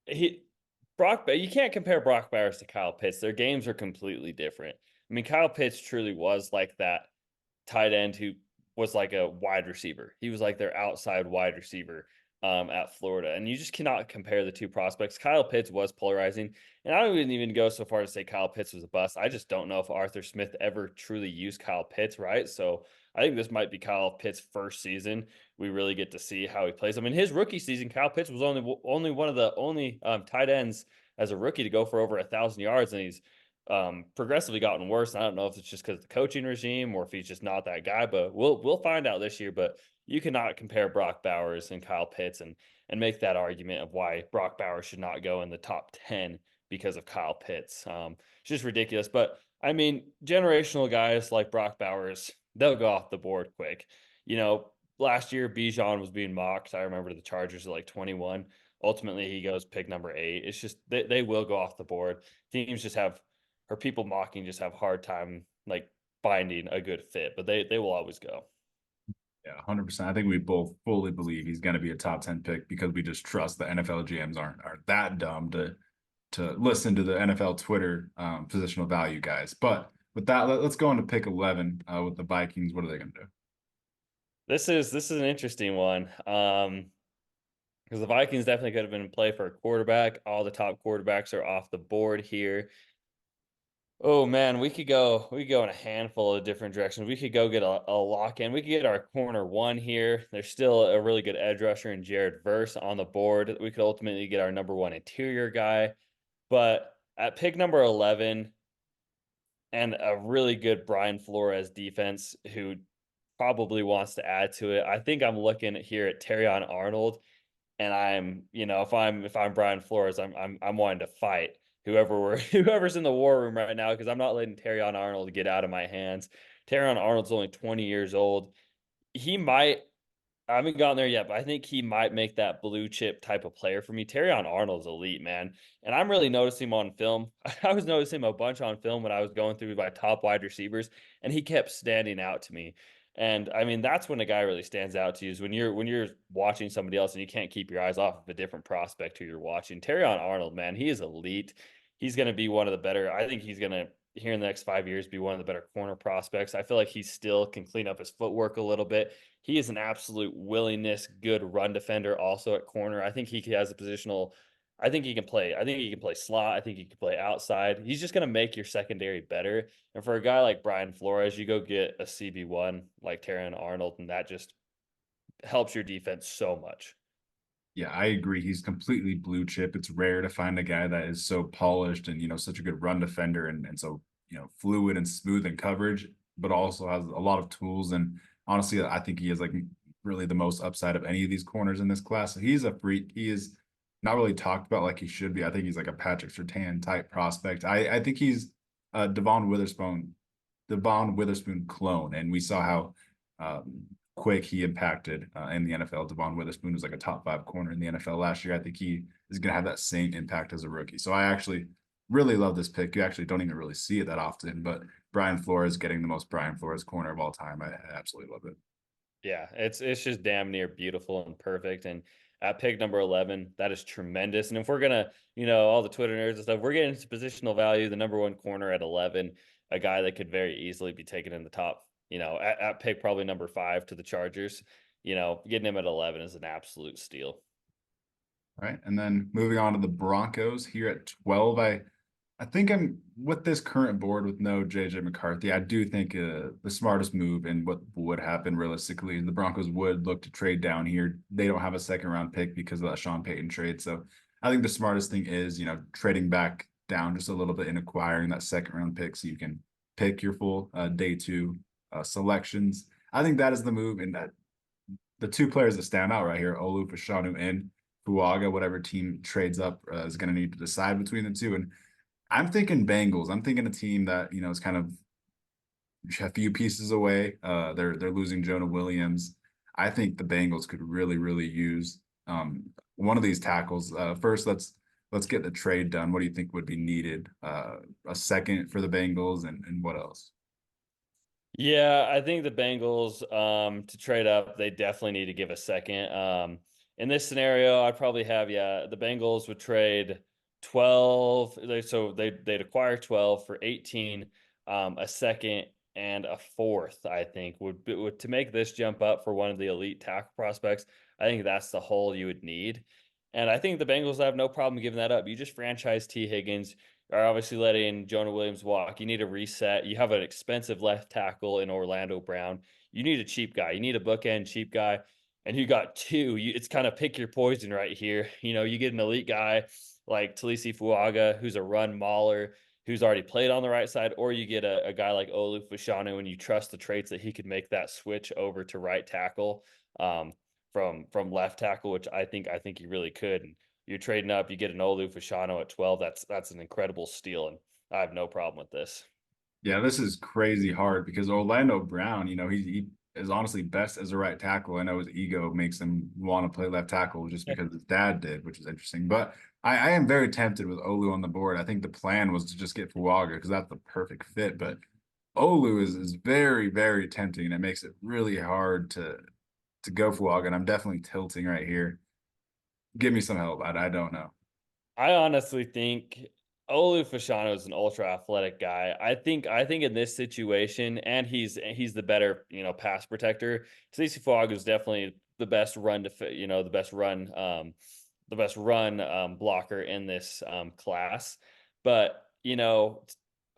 you can't compare Brock Bowers to Kyle Pitts. Their games are completely different. I mean, Kyle Pitts truly was like that tight end who was like a wide receiver. He was like their outside wide receiver at Florida. And you just cannot compare the 2 prospects. Kyle Pitts was polarizing. And I wouldn't even go so far to say Kyle Pitts was a bust. I just don't know if Arthur Smith ever truly used Kyle Pitts, right? So I think this might be Kyle Pitts' first season. We really get to see how he plays. I mean, his rookie season, Kyle Pitts was only one of the only tight ends as a rookie to go for over 1,000 yards, and he's progressively gotten worse. I don't know if it's just because of the coaching regime or if he's just not that guy, but we'll find out this year. But you cannot compare Brock Bowers and Kyle Pitts and make that argument of why Brock Bowers should not go in the top 10 because of Kyle Pitts. It's just ridiculous. But I mean, generational guys like Brock Bowers, they'll go off the board quick. Last year Bijan was being mocked. I remember the Chargers at like 21. Ultimately, he goes pick number 8. It's just they will go off the board. Teams just have, or people mocking just have hard time like finding a good fit, but they will always go. Yeah, 100%. I think we both fully believe he's going to be a top 10 pick because we just trust the NFL GMs aren't that dumb to listen to the NFL Twitter positional value guys. But with that, let's go into pick 11 with the Vikings. What are they going to do? This is an interesting one. Because the Vikings definitely could have been in play for a quarterback. All the top quarterbacks are off the board here. Oh man, we could go in a handful of different directions. We could go get a lock in. We could get our corner 1 here. There's still a really good edge rusher in Jared Verse on the board. We could ultimately get our number 1 interior guy. But at pick number 11, and a really good Brian Flores defense who probably wants to add to it, I think I'm looking here at Terrion Arnold. And I'm, if I'm Brian Flores, I'm wanting to fight whoever's in the war room right now, because I'm not letting Terrion Arnold get out of my hands. Terrion Arnold's only 20 years old. He might, I haven't gotten there yet, but I think he might make that blue chip type of player for me. Terrion Arnold's elite, man. And I'm really noticing him on film. I was noticing him a bunch on film when I was going through my top wide receivers, and he kept standing out to me. And I mean, that's when a guy really stands out to you, is when you're watching somebody else and you can't keep your eyes off of a different prospect who you're watching. Terrion Arnold, man, he is elite. He's going to be one of the better. I think he's going to, here in the next 5 years, be one of the better corner prospects. I feel like he still can clean up his footwork a little bit. He is an absolute willingness, good run defender also at corner. I think he has a positional. I think he can play. I think he can play slot. I think he can play outside. He's just going to make your secondary better. And for a guy like Brian Flores, you go get a CB1 like Terrion Arnold, and that just helps your defense so much. Yeah, I agree. He's completely blue chip. It's rare to find a guy that is so polished and such a good run defender and so fluid and smooth in coverage, but also has a lot of tools. And honestly, I think he is like really the most upside of any of these corners in this class. So he's a freak. He is not really talked about like he should be. I think he's like a Patrick Surtain type prospect. I think he's a Devon Witherspoon clone, and we saw how quick he impacted in the NFL. Devon Witherspoon was like a top 5 corner in the NFL last year. I think he is going to have that same impact as a rookie. So I actually really love this pick. You actually don't even really see it that often, but Brian Flores getting the most Brian Flores corner of all time. I absolutely love it. Yeah, it's just damn near beautiful and perfect. And at pick number 11, that is tremendous. And if we're gonna, all the Twitter nerds and stuff, we're getting into positional value. The number one corner at 11, a guy that could very easily be taken in the top. At pick probably number 5 to the Chargers. Getting him at 11 is an absolute steal. All right. And then moving on to the Broncos here at 12. I think I'm with this current board with no JJ McCarthy. I do think the smartest move and what would happen realistically is the Broncos would look to trade down here. They don't have a second round pick because of that Sean Payton trade. So I think the smartest thing is, trading back down just a little bit and acquiring that second round pick so you can pick your full day 2 selections. I think that is the move. And that the 2 players that stand out right here, Olu Fashanu and Fuaga, whatever team trades up is going to need to decide between the 2. And I'm thinking Bengals. I'm thinking a team that, is kind of a few pieces away. They're losing Jonah Williams. I think the Bengals could really, really use one of these tackles. First, let's get the trade done. What do you think would be needed? A second for the Bengals and what else? Yeah, I think the Bengals to trade up, they definitely need to give a second. In this scenario, I'd probably have the Bengals would trade 12. They'd acquire 12 for 18, a second and a fourth. I think would to make this jump up for one of the elite tackle prospects. I think that's the hole you would need, and I think the Bengals have no problem giving that up. You just franchise T Higgins, are obviously letting Jonah Williams walk. You need a reset. You have an expensive left tackle in Orlando Brown. You need a cheap guy. You need a bookend cheap guy. And you got 2. It's kind of pick your poison right here. You get an elite guy like Talisi Fuaga, who's a run mauler, who's already played on the right side, or you get a guy like Olu Fashanu and you trust the traits that he could make that switch over to right tackle from left tackle, which I think he really could. And you're trading up, you get an Olu Fashanu at 12. That's an incredible steal, and I have no problem with this. Yeah, this is crazy hard because Orlando Brown, he is honestly best as a right tackle. I know his ego makes him want to play left tackle just because his dad did, which is interesting. But I am very tempted with Olu on the board. I think the plan was to just get Fuaga because that's the perfect fit. But Olu is very, very tempting, and it makes it really hard to go Fuaga. And I'm definitely tilting right here. Give me some help. I don't know. I honestly think Olu Fashanu is an ultra athletic guy. I think in this situation, and he's the better pass protector. Stacey Fogg is definitely the best run the best run blocker in this class. But Olu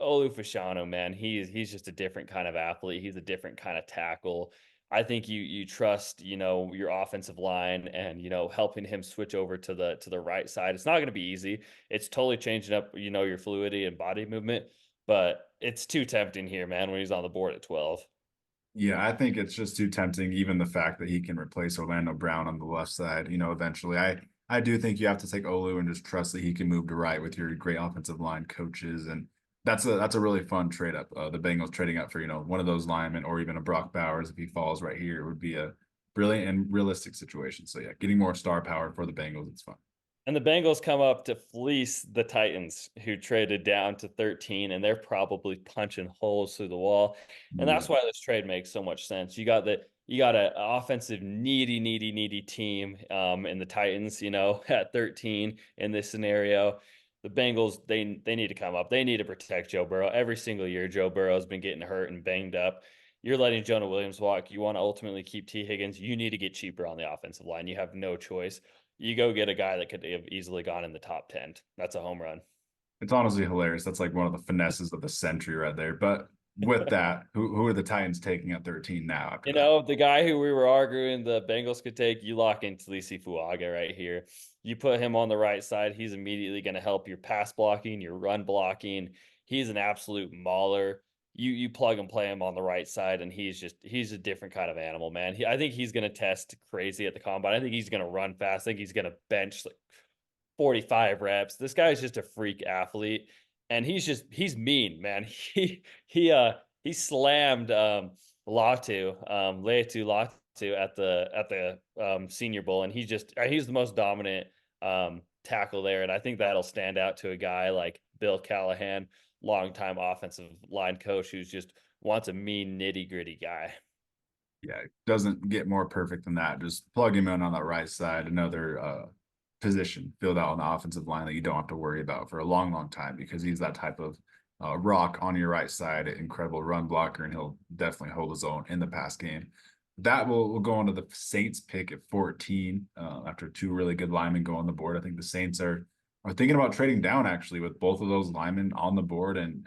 Fashanu, man, he's just a different kind of athlete. He's a different kind of tackle. I think you trust, your offensive line and, helping him switch over to the right side. It's not going to be easy. It's totally changing up, your fluidity and body movement, but it's too tempting here, man, when he's on the board at 12. Yeah, I think it's just too tempting, even the fact that he can replace Orlando Brown on the left side, eventually. I do think you have to take Olu and just trust that he can move to right with your great offensive line coaches. And that's a really fun trade up. The Bengals trading up for, one of those linemen or even a Brock Bowers if he falls right here would be a brilliant and realistic situation. So yeah, getting more star power for the Bengals, it's fun. And the Bengals come up to fleece the Titans, who traded down to 13, and they're probably punching holes through the wall. And Yeah. that's why this trade makes so much sense. You got an offensive needy team in the Titans, at 13 in this scenario. The Bengals, they need to come up. They need to protect Joe Burrow. Every single year, Joe Burrow's been getting hurt and banged up. You're letting Jonah Williams walk. You want to ultimately keep T. Higgins. You need to get cheaper on the offensive line. You have no choice. You go get a guy that could have easily gone in the top 10. That's a home run. It's honestly hilarious. That's like one of the finesses of the century right there. But with that, who are the Titans taking at 13 now after that? The guy who we were arguing the Bengals could take, you lock in Talisi Fuaga right here. You put him on the right side, he's immediately going to help your pass blocking, your run blocking. He's an absolute mauler. You plug and play him on the right side, and he's a different kind of animal, man. I think he's going to test crazy at the combine. I think he's going to run fast. I think he's going to bench like 45 reps. This guy's just a freak athlete, and he's mean, man. He slammed Leatu to at the Senior Bowl, and he's the most dominant tackle there, and I think that'll stand out to a guy like Bill Callahan, longtime offensive line coach, who's just wants a mean nitty gritty guy. Yeah, it doesn't get more perfect than that. Just plug him in on the right side, another position filled out on the offensive line that you don't have to worry about for a long, long time because he's that type of rock on your right side, incredible run blocker, and he'll definitely hold his own in the pass game. That will go into the Saints pick at 14 after two really good linemen go on the board. I think the Saints are thinking about trading down actually with both of those linemen on the board, and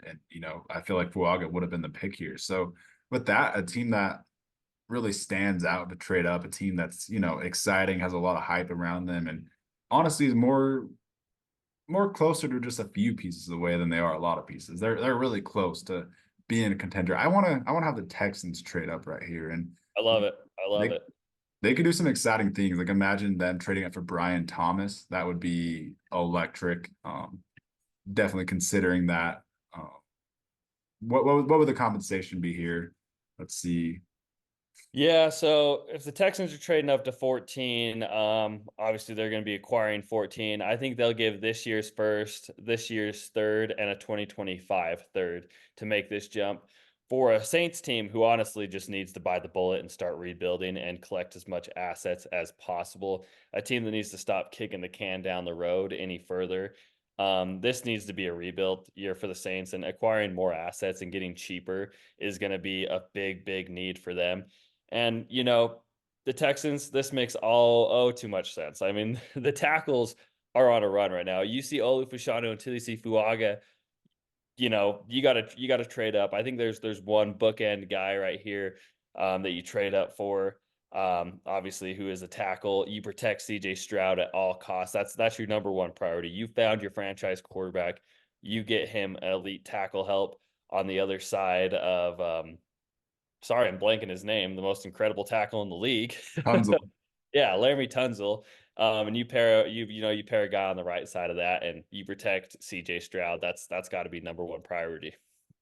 I feel like Fuaga would have been the pick here. So with that, a team that really stands out to trade up, a team that's exciting, has a lot of hype around them, and honestly is more closer to just a few pieces away than they are a lot of pieces. They're really close to being a contender. I want to have the Texans trade up right here, and I love it. I love they it. they could do some exciting things. Like imagine them trading up for Brian Thomas. That would be electric. Definitely considering that. What would the compensation be here? Let's see. Yeah, so if the Texans are trading up to 14, obviously they're going to be acquiring 14. I think they'll give this year's first, this year's third, and a 2025 third to make this jump for a Saints team who honestly just needs to bite the bullet and start rebuilding and collect as much assets as possible. A team that needs to stop kicking the can down the road any further. This needs to be a rebuild year for the Saints, and acquiring more assets and getting cheaper is going to be a big, big need for them. And the Texans, this makes all too much sense. I mean, the tackles are on a run right now. You see Olu Fashanu until you see Fuaga. You gotta trade up. I think there's one bookend guy right here that you trade up for. Obviously, who is a tackle. You protect CJ Stroud at all costs. That's your number one priority. You found your franchise quarterback. You get him elite tackle help on the other side of sorry, I'm blanking his name, the most incredible tackle in the league. Tunzel. Yeah, Laramie Tunzel. And you pair a guy on the right side of that, and you protect CJ Stroud. That's got to be number one priority.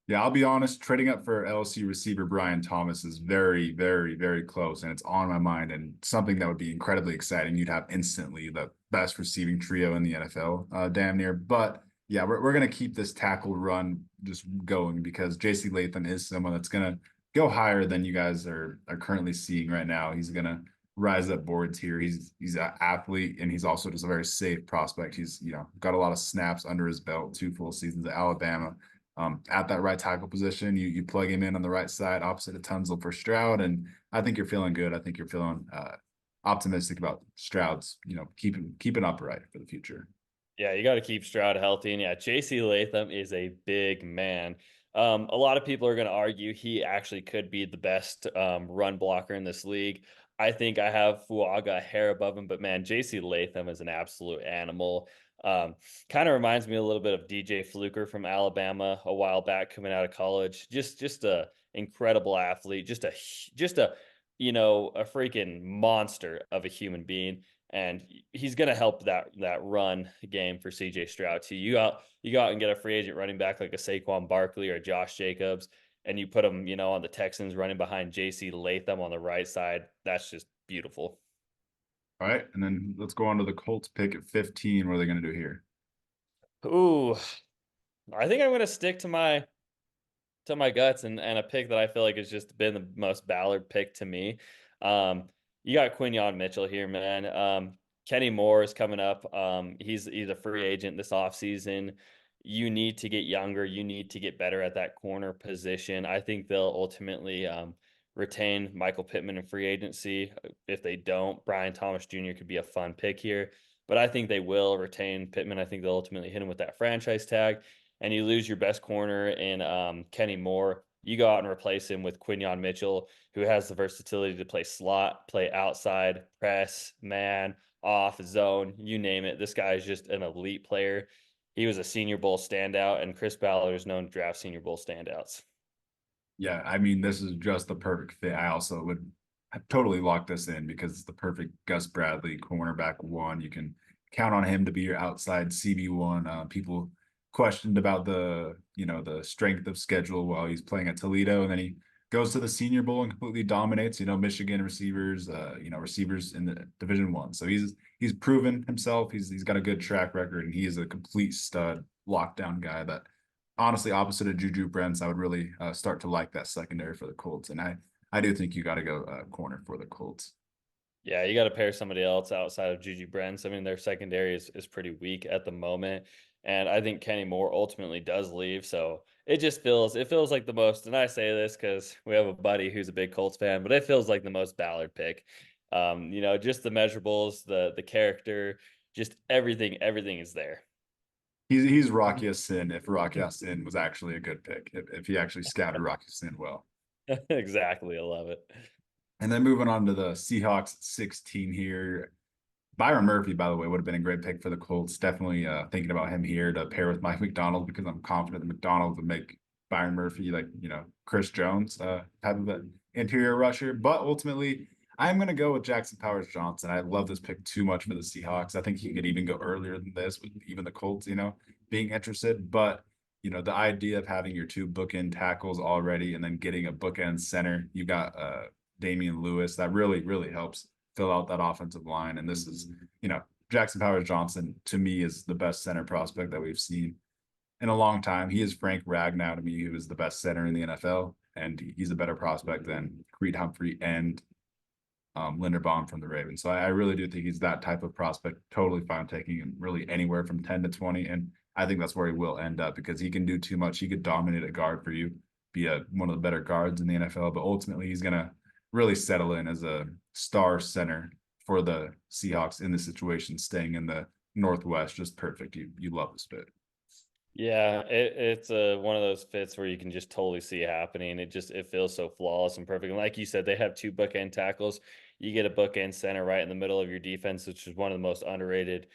Yeah, I'll be honest, trading up for LSU receiver Brian Thomas is very, very, very close, and it's on my mind and something that would be incredibly exciting. You'd have instantly the best receiving trio in the NFL, damn near. But yeah, we're gonna keep this tackle run just going because JC Latham is someone that's gonna go higher than you guys are currently seeing right now. He's gonna rise up boards here. He's an athlete, and he's also just a very safe prospect. He's got a lot of snaps under his belt, two full seasons at Alabama. At that right tackle position, you plug him in on the right side opposite of Tunzel for Stroud, and I think you're feeling good. I think you're feeling optimistic about Stroud's keeping upright for the future. Yeah, you got to keep Stroud healthy, and yeah, JC Latham is a big man. A lot of people are going to argue he actually could be the best run blocker in this league. I think I have Fuaga a hair above him, but man, JC Latham is an absolute animal. Kind of reminds me a little bit of DJ Fluker from Alabama a while back coming out of college. Just a incredible athlete, just a freaking monster of a human being, and he's going to help that run game for CJ Stroud too. You go out and get a free agent running back like a Saquon Barkley or Josh Jacobs, and you put him, on the Texans running behind JC Latham on the right side. That's just beautiful. All right, and then let's go on to the Colts pick at 15. What are they going to do here? Ooh, I think I'm going to stick to my guts and a pick that I feel like has just been the most Ballard pick to me. You got Quinyon Mitchell here, man. Kenny Moore is coming up. He's a free agent this offseason. You need to get younger. You need to get better at that corner position. I think they'll ultimately retain Michael Pittman in free agency. If they don't, Brian Thomas Jr. could be a fun pick here. But I think they will retain Pittman. I think they'll ultimately hit him with that franchise tag, and you lose your best corner in Kenny Moore. You go out and replace him with Quinyon Mitchell, who has the versatility to play slot, play outside, press, man, off, zone, you name it. This guy is just an elite player. He was a Senior Bowl standout, and Chris Ballard is known to draft Senior Bowl standouts. Yeah, I mean, this is just the perfect fit. I also would totally lock this in because it's the perfect Gus Bradley cornerback one. You can count on him to be your outside CB1. People questioned about the strength of schedule while he's playing at Toledo, and then he goes to the Senior Bowl and completely dominates. Michigan receivers, receivers in the Division 1. So he's proven himself. He's got a good track record, and he is a complete stud, lockdown guy. That honestly, opposite of Juju Brents, I would really start to like that secondary for the Colts, and I do think you got to go corner for the Colts. Yeah, you got to pair somebody else outside of Juju Brents. I mean, their secondary is pretty weak at the moment, and I think Kenny Moore ultimately does leave. So it feels like the most. And I say this because we have a buddy who's a big Colts fan, but it feels like the most Ballard pick. Just the measurables, the character, just everything is there. He's Rocky Sin if Rocky Sin was actually a good pick, if he actually scouted Rocky Sin well. Exactly, I love it. And then moving on to the Seahawks 16 here. Byron Murphy, by the way, would have been a great pick for the Colts. Definitely thinking about him here to pair with Mike McDonald, because I'm confident that McDonald would make Byron Murphy like, Chris Jones type of an interior rusher. But ultimately, I'm going to go with Jackson Powers Johnson. I love this pick too much for the Seahawks. I think he could even go earlier than this with even the Colts, being interested. But, the idea of having your two bookend tackles already and then getting a bookend center, you got Damian Lewis, that really, really helps fill out that offensive line. And this is, Jackson Powers Johnson to me is the best center prospect that we've seen in a long time. He is Frank Ragnow to me, who is the best center in the NFL, and he's a better prospect than Creed Humphrey and Linderbaum from the Ravens. So I really do think he's that type of prospect. Totally fine taking him really anywhere from 10 to 20, and I think that's where he will end up because he can do too much. He could dominate a guard for you, be one of the better guards in the NFL, but ultimately he's gonna really settle in as a star center for the Seahawks in this situation, staying in the Northwest. Just perfect. You love this fit. Yeah, it's one of those fits where you can just totally see it happening. It feels so flawless and perfect. And like you said, they have two bookend tackles. You get a bookend center right in the middle of your defense, which is one of the most underrated,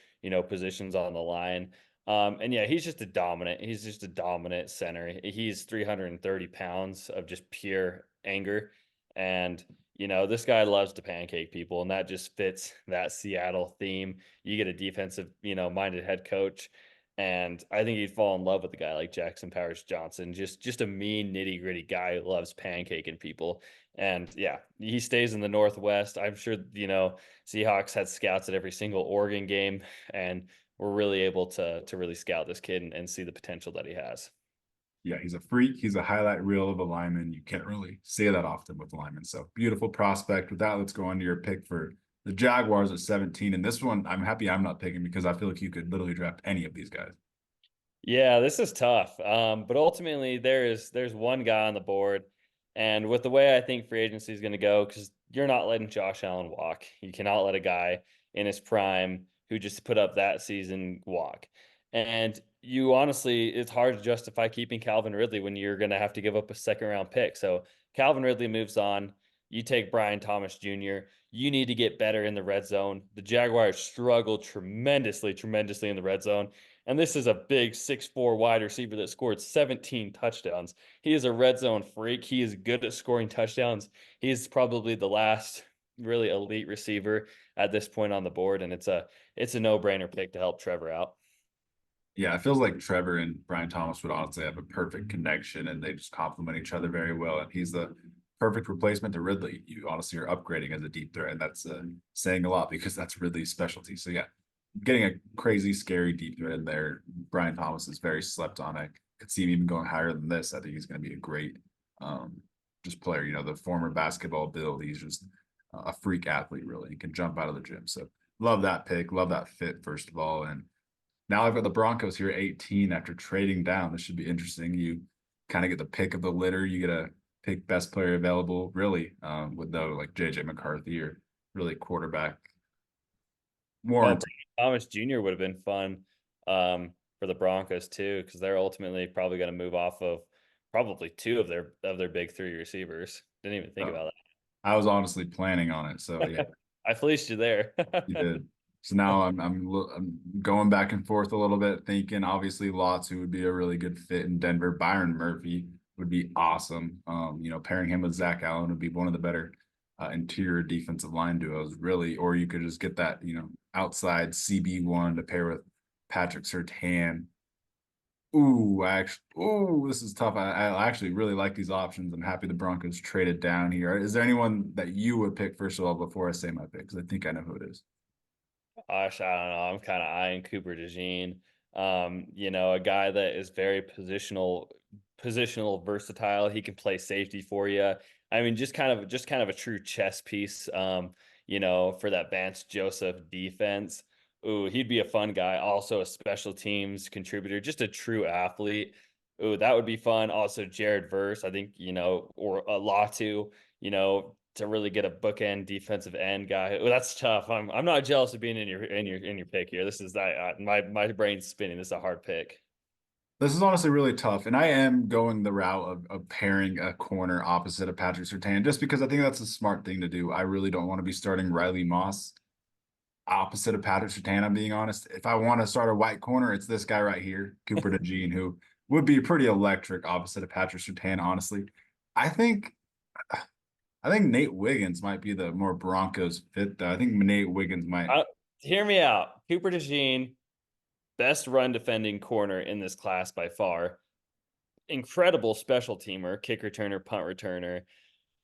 positions on the line. And yeah, he's just a dominant center. He's 330 pounds of just pure anger. And this guy loves to pancake people, and that just fits that Seattle theme. You get a defensive, minded head coach, and I think you'd fall in love with a guy like Jackson Powers Johnson, just a mean, nitty gritty guy who loves pancaking people. And yeah, he stays in the Northwest. I'm sure, Seahawks had scouts at every single Oregon game, and we're really able to really scout this kid and see the potential that he has. Yeah, he's a freak. He's a highlight reel of a lineman. You can't really say that often with linemen. So beautiful prospect. With that, let's go on to your pick for the Jaguars at 17. And this one, I'm happy I'm not picking because I feel like you could literally draft any of these guys. Yeah, this is tough. But ultimately there's one guy on the board. And with the way I think free agency is going to go, because you're not letting Josh Allen walk. You cannot let a guy in his prime who just put up that season walk. And you honestly, it's hard to justify keeping Calvin Ridley when you're going to have to give up a second round pick. So Calvin Ridley moves on. You take Brian Thomas Jr. You need to get better in the red zone. The Jaguars struggled tremendously in the red zone. And this is a big 6'4" wide receiver that scored 17 touchdowns. He is a red zone freak. He is good at scoring touchdowns. He's probably the last really elite receiver at this point on the board, and it's a no-brainer pick to help Trevor out. Yeah, it feels like Trevor and Brian Thomas would honestly have a perfect connection and they just complement each other very well. And he's the perfect replacement to Ridley. You honestly are upgrading as a deep threat. And that's saying a lot because that's Ridley's specialty. So, yeah, getting a crazy, scary deep threat in there. Brian Thomas is very slept on. I could see him even going higher than this. I think he's going to be a great um, just player. The former basketball build. He's just a freak athlete, really. He can jump out of the gym. So, love that pick. Love that fit, first of all. And now I've got the Broncos here at 18 after trading down. This should be interesting. You kind of get the pick of the litter. You get a pick best player available, really, with no like JJ McCarthy or really quarterback Oh, warrant. Brandon Thomas Jr. would have been fun for the Broncos too, because they're ultimately probably going to move off of probably two of their big three receivers. Didn't even think So about I was honestly planning on it. So yeah, that. I fleeced you there. you did. So now I'm going back and forth a little bit, thinking obviously Lotz, who would be a really good fit in Denver. Byron Murphy would be awesome. Pairing him with Zach Allen would be one of the better interior defensive line duos, really. Or you could just get that outside CB1 to pair with Patrick Surtain This is tough. I actually really like these options. I'm happy the Broncos traded down here. Is there anyone that you would pick first of all before I say my pick? Because I think I know who it is. Gosh, I don't know. I'm kind of eyeing Cooper DeJean. A guy that is very positional versatile. He can play safety for you. I mean, just kind of a true chess piece. For that Vance Joseph defense. Ooh, he'd be a fun guy. Also a special teams contributor, just a true athlete. Ooh, that would be fun. Also, Jared Verse, I think, or a Latu, to really get a bookend defensive end guy. Oh, that's tough. I'm not jealous of being in your pick here. This is my brain's spinning. This is a hard pick. This is honestly really tough, and I am going the route of pairing a corner opposite of Patrick Surtain just because I think that's a smart thing to do. I really don't want to be starting Riley Moss opposite of Patrick Surtain. I'm being honest. If I want to start a white corner, it's this guy right here, Cooper DeJean, who would be pretty electric opposite of Patrick Surtain. Honestly, I think I think Nate Wiggins might be the more Broncos fit, though. I think Nate Wiggins might. Hear me out. Cooper DeJean, best run defending corner in this class by far. Incredible special teamer, kick returner, punt returner.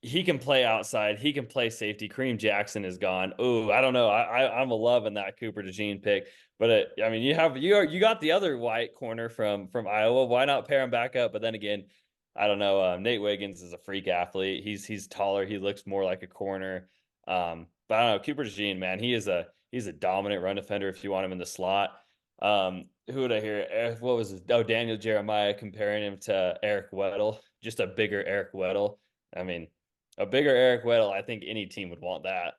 He can play outside. He can play safety. Kareem Jackson is gone. Oh, I don't know. I'm a loving that Cooper DeJean pick. But I mean, you got the other white corner from Iowa. Why not pair him back up? But then again, I don't know. Nate Wiggins is a freak athlete. He's taller. He looks more like a corner. But I don't know. Cooper DeJean, man, he's a dominant run defender. If you want him in the slot. Who would I hear? What was his? Oh, Daniel Jeremiah comparing him to Eric Weddle, just a bigger Eric Weddle. I mean, a bigger Eric Weddle, I think any team would want that.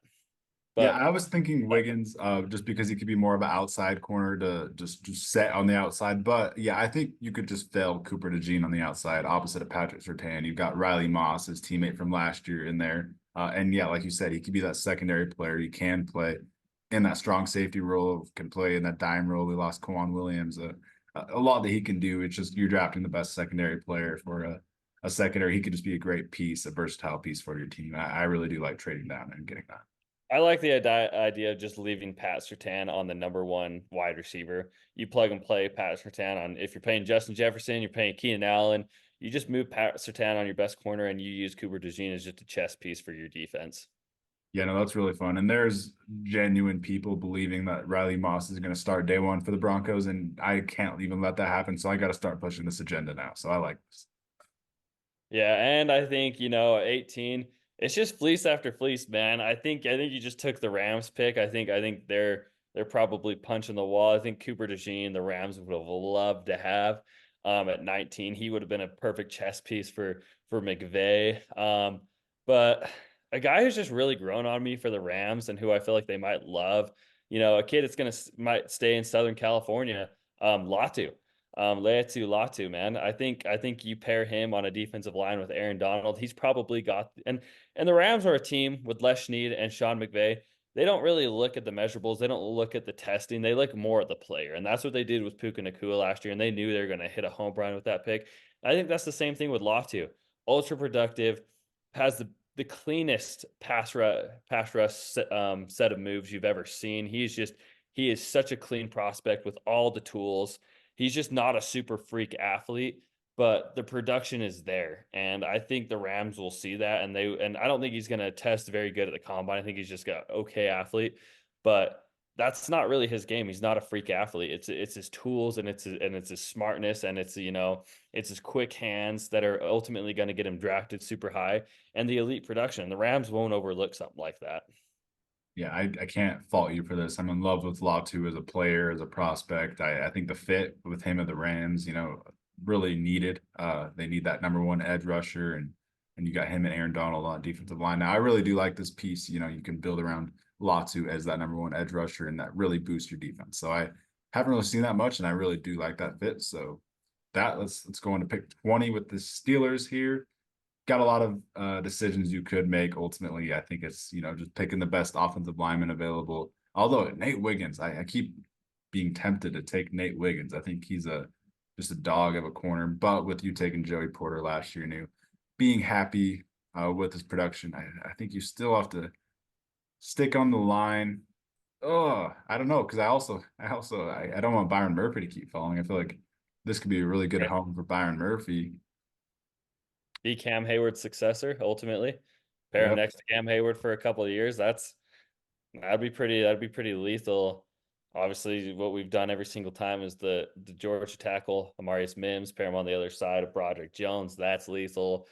Yeah, But I was thinking Wiggins, just because he could be more of an outside corner to just set on the outside. But yeah, I think you could just fail Cooper DeJean on the outside, opposite of Patrick Surtain. You've got Riley Moss, his teammate from last year, in there. And yeah, like you said, he could be that secondary player. He can play in that strong safety role, can play in that dime role. We lost Kwan Williams. A lot that he can do. It's just you're drafting the best secondary player for a secondary. He could just be a great piece, a versatile piece for your team. I really do like trading down and getting that. I like the idea of just leaving Pat Surtain on the number one wide receiver. You plug and play Pat Surtain on. If you're paying Justin Jefferson, you're paying Keenan Allen. You just move Pat Surtain on your best corner, and you use Cooper DeJean as just a chess piece for your defense. Yeah, no, that's really fun. And there's genuine people believing that Riley Moss is going to start day one for the Broncos, and I can't even let that happen. So I got to start pushing this agenda now. So I like this. Yeah, and I think, 18, it's just fleece after fleece, man. I think you just took the Rams pick. I think they're probably punching the wall. I think Cooper DeJean, the Rams would have loved to have at 19. He would have been a perfect chess piece for McVay. But a guy who's just really grown on me for the Rams and who I feel like they might love, a kid that's might stay in Southern California, Latu. Leatu Latu, man. I think you pair him on a defensive line with Aaron Donald. He's probably got and the Rams are a team with Les Snead and Sean McVay. They don't really look at the measurables. They don't look at the testing. They look more at the player. And that's what they did with Puka Nacua last year. And they knew they were going to hit a home run with that pick. I think that's the same thing with Latu. Ultra productive, has the cleanest pass rush set of moves you've ever seen. He is such a clean prospect with all the tools. He's just not a super freak athlete, but the production is there. And I think the Rams will see that. And I don't think he's going to test very good at the combine. I think he's just got okay athlete, but that's not really his game. He's not a freak athlete. It's his tools and it's his smartness and it's his quick hands that are ultimately going to get him drafted super high and the elite production. The Rams won't overlook something like that. Yeah, I can't fault you for this. I'm in love with Latu as a player, as a prospect. I think the fit with him at the Rams, really needed. They need that number one edge rusher, and you got him and Aaron Donald on defensive line. Now, I really do like this piece. You can build around Latu as that number one edge rusher, and that really boosts your defense. So I haven't really seen that much, and I really do like that fit. So let's go into pick 20 with the Steelers here. Got a lot of decisions you could make. Ultimately, I think it's just picking the best offensive lineman available. Although Nate Wiggins, I keep being tempted to take Nate Wiggins. I think he's just a dog of a corner. But with you taking Joey Porter last year, being happy with his production, I think you still have to stick on the line. Oh, I don't know, because I don't want Byron Murphy to keep falling. I feel like this could be a really good Yeah. home for Byron Murphy. Be Cam Hayward's successor ultimately. Pair him Yep. next to Cam Hayward for a couple of years. That'd be pretty lethal. Obviously, what we've done every single time is the Georgia tackle, Amarius Mims, pair him on the other side of Broderick Jones. That's lethal.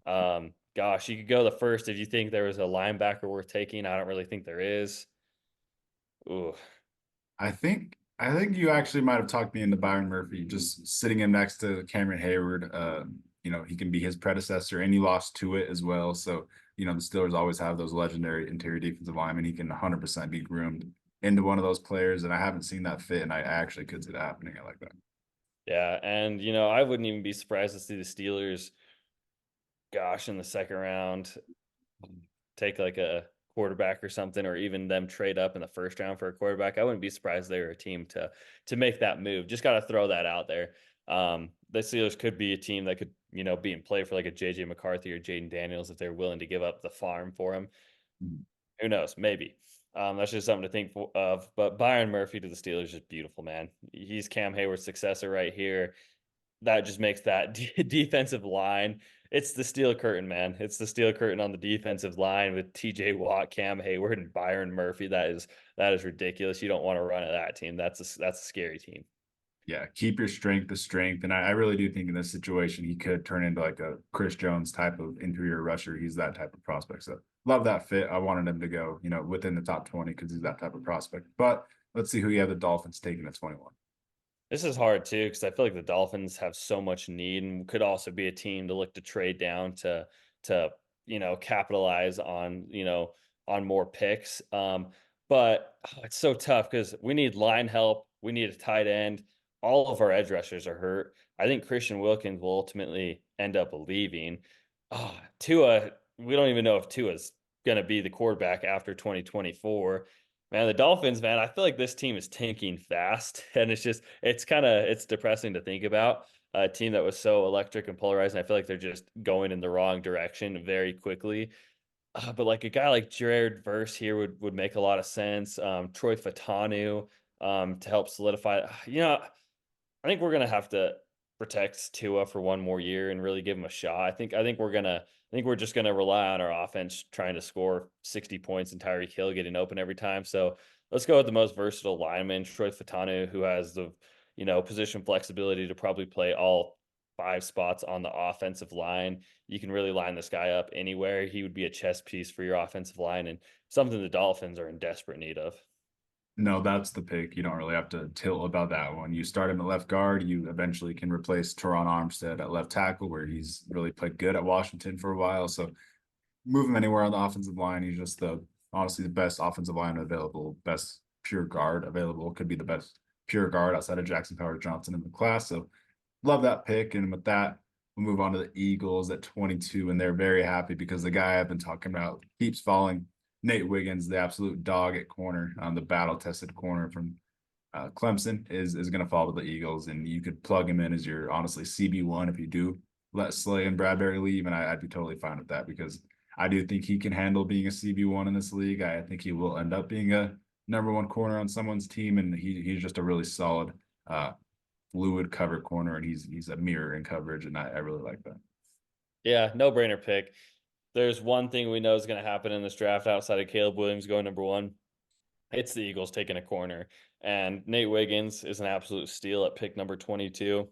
Gosh, you could go the first if you think there was a linebacker worth taking. I don't really think there is. Ooh, I think you actually might have talked me into Byron Murphy, just sitting him next to Cameron Hayward. He can be his predecessor, and he lost to it as well. So, the Steelers always have those legendary interior defensive linemen. He can 100% be groomed into one of those players, and I haven't seen that fit, and I actually could see that happening. I like that. yeah, and I wouldn't even be surprised to see the Steelers, gosh, in the second round take like a quarterback or something, or even them trade up in the first round for a quarterback. I wouldn't be surprised they were a team to make that move. Just got to throw that out there. The Steelers could be a team that could, be in play for like a JJ McCarthy or Jaden Daniels if they're willing to give up the farm for him. Mhm. Who knows? Maybe. That's just something to think of. But Byron Murphy to the Steelers is beautiful, man. He's Cam Hayward's successor right here. That just makes that defensive line. It's the steel curtain, man. It's the steel curtain on the defensive line with TJ Watt, Cam Hayward, and Byron Murphy. That is ridiculous. You don't want to run at that team. That's a scary team. Yeah, keep your strength the strength. And I really do think in this situation, he could turn into like a Chris Jones type of interior rusher. He's that type of prospect. So love that fit. I wanted him to go, within the top 20 because he's that type of prospect. But let's see who you have the Dolphins taking at 21. This is hard too because I feel like the Dolphins have so much need and could also be a team to look to trade down to capitalize on on more picks. But it's so tough because we need line help, we need a tight end. All of our edge rushers are hurt. I think Christian Wilkins will ultimately end up leaving. Tua, we don't even know if Tua's going to be the quarterback after 2024. Man, the Dolphins, man, I feel like this team is tanking fast, and it's depressing to think about a team that was so electric and polarizing. I feel like they're just going in the wrong direction very quickly. But like a guy like Jared Verse here would make a lot of sense. Troy Fatanu to help solidify. I think we're gonna have to protect Tua for one more year and really give him a shot. I think we're just gonna rely on our offense trying to score 60 points and Tyreek Hill getting open every time. So let's go with the most versatile lineman, Troy Fatanu, who has the position flexibility to probably play all five spots on the offensive line. You can really line this guy up anywhere. He would be a chess piece for your offensive line and something the Dolphins are in desperate need of. No, that's the pick. You don't really have to tilt about that one. You start him at left guard. You eventually can replace Teron Armstead at left tackle, where he's really played good at Washington for a while. So move him anywhere on the offensive line. He's just honestly the best offensive line available, best pure guard available. Could be the best pure guard outside of Jackson Powers Johnson in the class. So love that pick. And with that, we'll move on to the Eagles at 22, and they're very happy because the guy I've been talking about keeps falling. Nate Wiggins, the absolute dog at corner, the battle tested corner from Clemson, is going to fall to the Eagles, and you could plug him in as your honestly CB1 if you do let Slay and Bradbury leave, and I'd be totally fine with that because I do think he can handle being a CB1 in this league. I think he will end up being a number one corner on someone's team, and he's just a really solid fluid cover corner, and he's a mirror in coverage, and I really like that. Yeah, no brainer pick. There's one thing we know is going to happen in this draft outside of Caleb Williams going number one. It's the Eagles taking a corner. And Nate Wiggins is an absolute steal at pick number 22.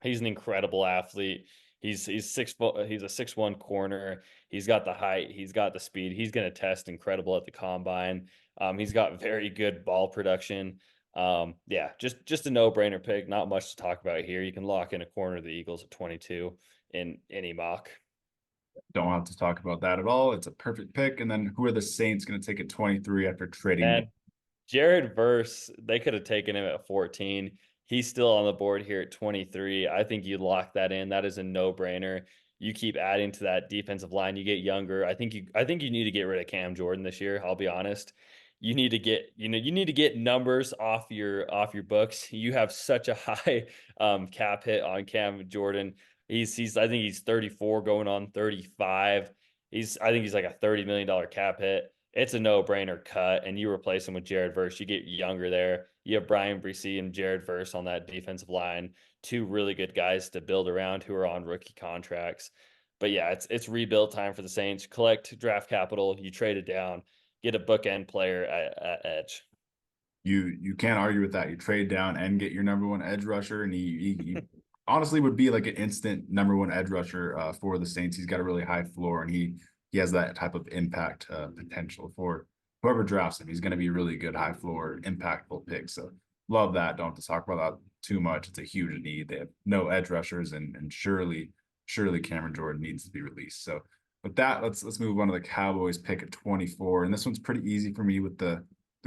He's an incredible athlete. He's a 6'1" corner. He's got the height, he's got the speed. He's going to test incredible at the combine. He's got very good ball production. Yeah, just a no-brainer pick. Not much to talk about here. You can lock in a corner of the Eagles at 22 in any mock. Don't have to talk about that at all. It's a perfect pick. And then who are the Saints going to take at 23 after trading me? And Jared Verse, they could have taken him at 14. He's still on the board here at 23. I think you lock that in. That is a no-brainer. You keep adding to that defensive line. You get younger. I think you need to get rid of Cam Jordan this year. I'll be honest. You need to get, you need to get numbers off your books. You have such a high cap hit on Cam Jordan. He's I think he's 34 going on 35. I think he's like a $30 million cap hit. it's a no-brainer cut, and you replace him with Jared Verse. You get younger there. You have Brian Bresee and Jared Verse on that defensive line, two really good guys to build around who are on rookie contracts. But yeah, it's rebuild time for the Saints. Collect draft capital, you trade it down, get a bookend player at edge. You can't argue with that. You trade down and get your number one edge rusher, and he honestly would be like an instant number one edge rusher for the Saints. He's got a really high floor, and he has that type of impact potential for whoever drafts him. He's going to be a really good high floor, impactful pick. So love that. Don't have to talk about that too much. It's a huge need. They have no edge rushers, and surely Cameron Jordan needs to be released. So with that, let's move on to the Cowboys pick at 24, and this one's pretty easy for me with the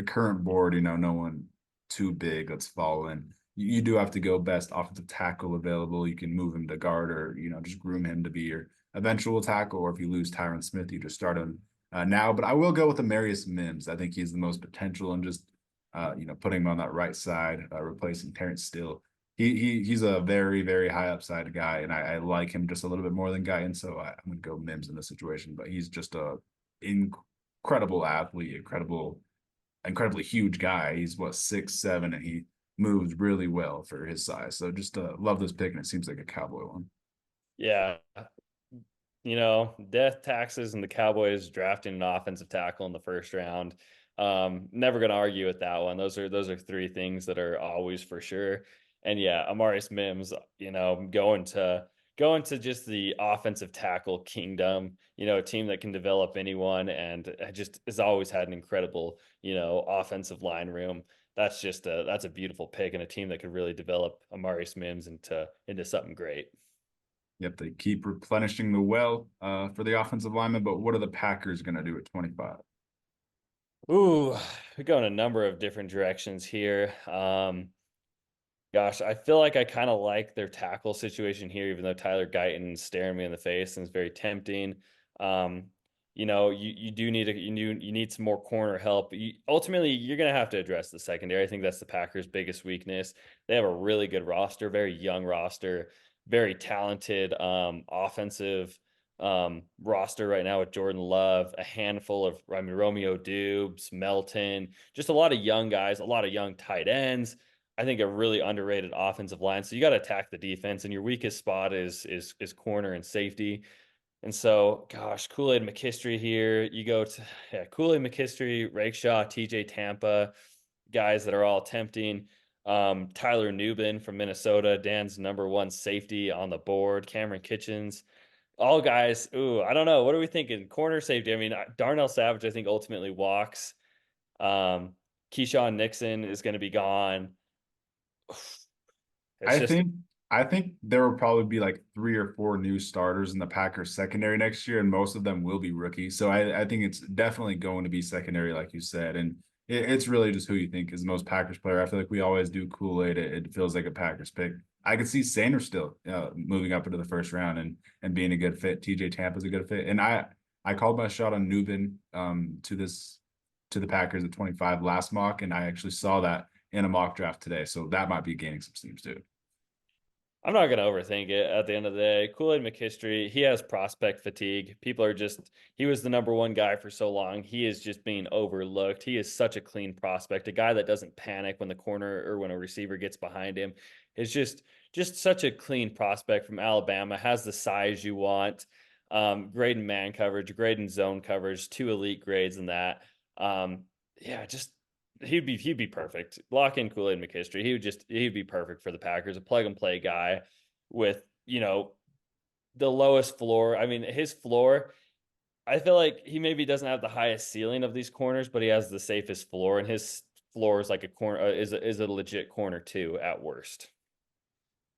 current board. No one too big that's fallen. You do have to go best offensive tackle available. You can move him to guard, or just groom him to be your eventual tackle. Or if you lose Tyron Smith, you just start him now. But I will go with Amarius Mims. I think he's the most potential, and just putting him on that right side, replacing Terrence Steele. He's a very, very high upside guy, and I like him just a little bit more than Guyton. So I'm gonna go Mims in this situation. But he's just a incredible athlete, incredibly huge guy. He's 6'7", and he moves really well for his size. So just love this pick, and it seems like a Cowboy one. Yeah. Death taxes and the Cowboys drafting an offensive tackle in the first round. Never going to argue with that one. Those are three things that are always for sure. And yeah, Amarius Mims, going to just the offensive tackle kingdom, a team that can develop anyone and just has always had an incredible, offensive line room. That's a beautiful pick, and a team that could really develop Amarius Mims into something great. Yep, they keep replenishing the well for the offensive lineman, but what are the Packers going to do at 25? Ooh, we go in a number of different directions here. Gosh, I feel like I kind of like their tackle situation here, even though Tyler Guyton is staring me in the face and is very tempting. Um, you do need you need some more corner help. Ultimately, you're gonna have to address the secondary. I think that's the Packers' biggest weakness. They have a really good roster, very young roster, very talented offensive roster right now with Jordan Love, a handful of Romeo Dubes, Melton, just a lot of young guys, a lot of young tight ends. I think a really underrated offensive line. So you got to attack the defense, and your weakest spot is corner and safety. And so, gosh, Kool-Aid McKinstry here. You go to Kool-Aid McKinstry, Rakeshaw, TJ Tampa, guys that are all tempting. Tyler Nubin from Minnesota, Dan's number one safety on the board. Cameron Kitchens, all guys. Ooh, I don't know. What are we thinking? Corner safety. I mean, Darnell Savage, I think ultimately walks. Keyshawn Nixon is going to be gone. It's I just think I think there will probably be like 3 or 4 new starters in the Packers secondary next year, and most of them will be rookies. So I think it's definitely going to be secondary, like you said, and it's really just who you think is the most Packers player. I feel like we always do Kool-Aid. It feels like a Packers pick. I could see Sanders still moving up into the first round and being a good fit. TJ Tampa's a good fit, and I called my shot on Nubin to the Packers at 25 last mock, and I actually saw that in a mock draft today. So that might be gaining some steam too. I'm not gonna overthink it at the end of the day. Kool-Aid McKinstry, he has prospect fatigue. People are just he was the number one guy for so long. He is just being overlooked. He is such a clean prospect, a guy that doesn't panic when the corner or when a receiver gets behind him. Is just such a clean prospect from Alabama, has the size you want. Great in man coverage, great in zone coverage, 2 elite grades in that. Yeah, just he'd be perfect. Lock in Kool-Aid McKinstry. He'd be perfect for the Packers, a plug and play guy with, the lowest floor. I mean, his floor, I feel like he maybe doesn't have the highest ceiling of these corners, but he has the safest floor, and his floor is like a corner is a legit corner too at worst.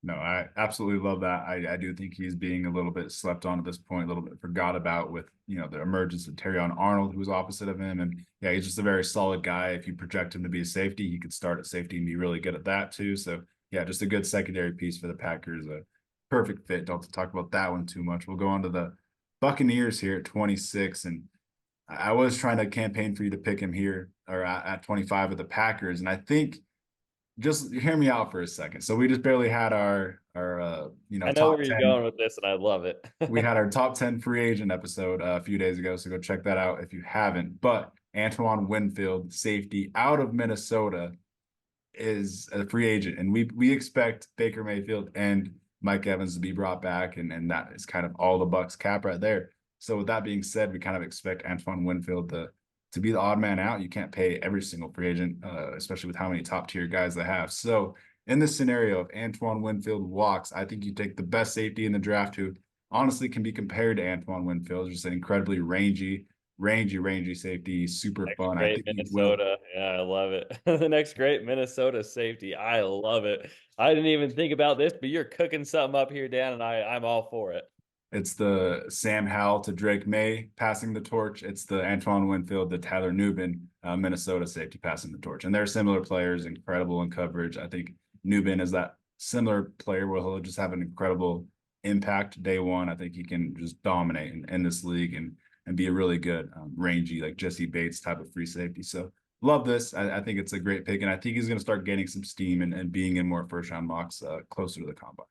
No, I absolutely love that. I do think he's being a little bit slept on at this point, a little bit forgot about with, the emergence of Terrion Arnold, who was opposite of him. And yeah, he's just a very solid guy. If you project him to be a safety, he could start at safety and be really good at that too. So yeah, just a good secondary piece for the Packers. A perfect fit. Don't have to talk about that one too much. We'll go on to the Buccaneers here at 26. And I was trying to campaign for you to pick him here or at 25 with the Packers. And I think just hear me out for a second. So we just barely had our I know top where you're 10. going with this, and I love it. We had our top 10 free agent episode a few days ago, so go check that out if you haven't. But Antoine Winfield, safety out of Minnesota, is a free agent, and we expect Baker Mayfield and Mike Evans to be brought back, and that is kind of all the Bucks cap right there. So with that being said, we kind of expect Antoine Winfield to be the odd man out. You can't pay every single free agent, especially with how many top tier guys they have. So in this scenario, if Antoine Winfield walks, I think you take the best safety in the draft who honestly can be compared to Antoine Winfield, just an incredibly rangy safety, super Next fun. I great think he will. Minnesota. Yeah, I love it. The next great Minnesota safety. I love it. I didn't even think about this, but you're cooking something up here, Dan, and I'm all for it. It's the Sam Howell to Drake May passing the torch. It's the Antoine Winfield to Tyler Nubin, Minnesota safety passing the torch. And they're similar players, incredible in coverage. I think Nubin is that similar player where he'll just have an incredible impact day one. I think he can just dominate in this league and be a really good rangy, like Jesse Bates type of free safety. So love this. I think it's a great pick. And I think he's going to start gaining some steam and being in more first round mocks closer to the combine.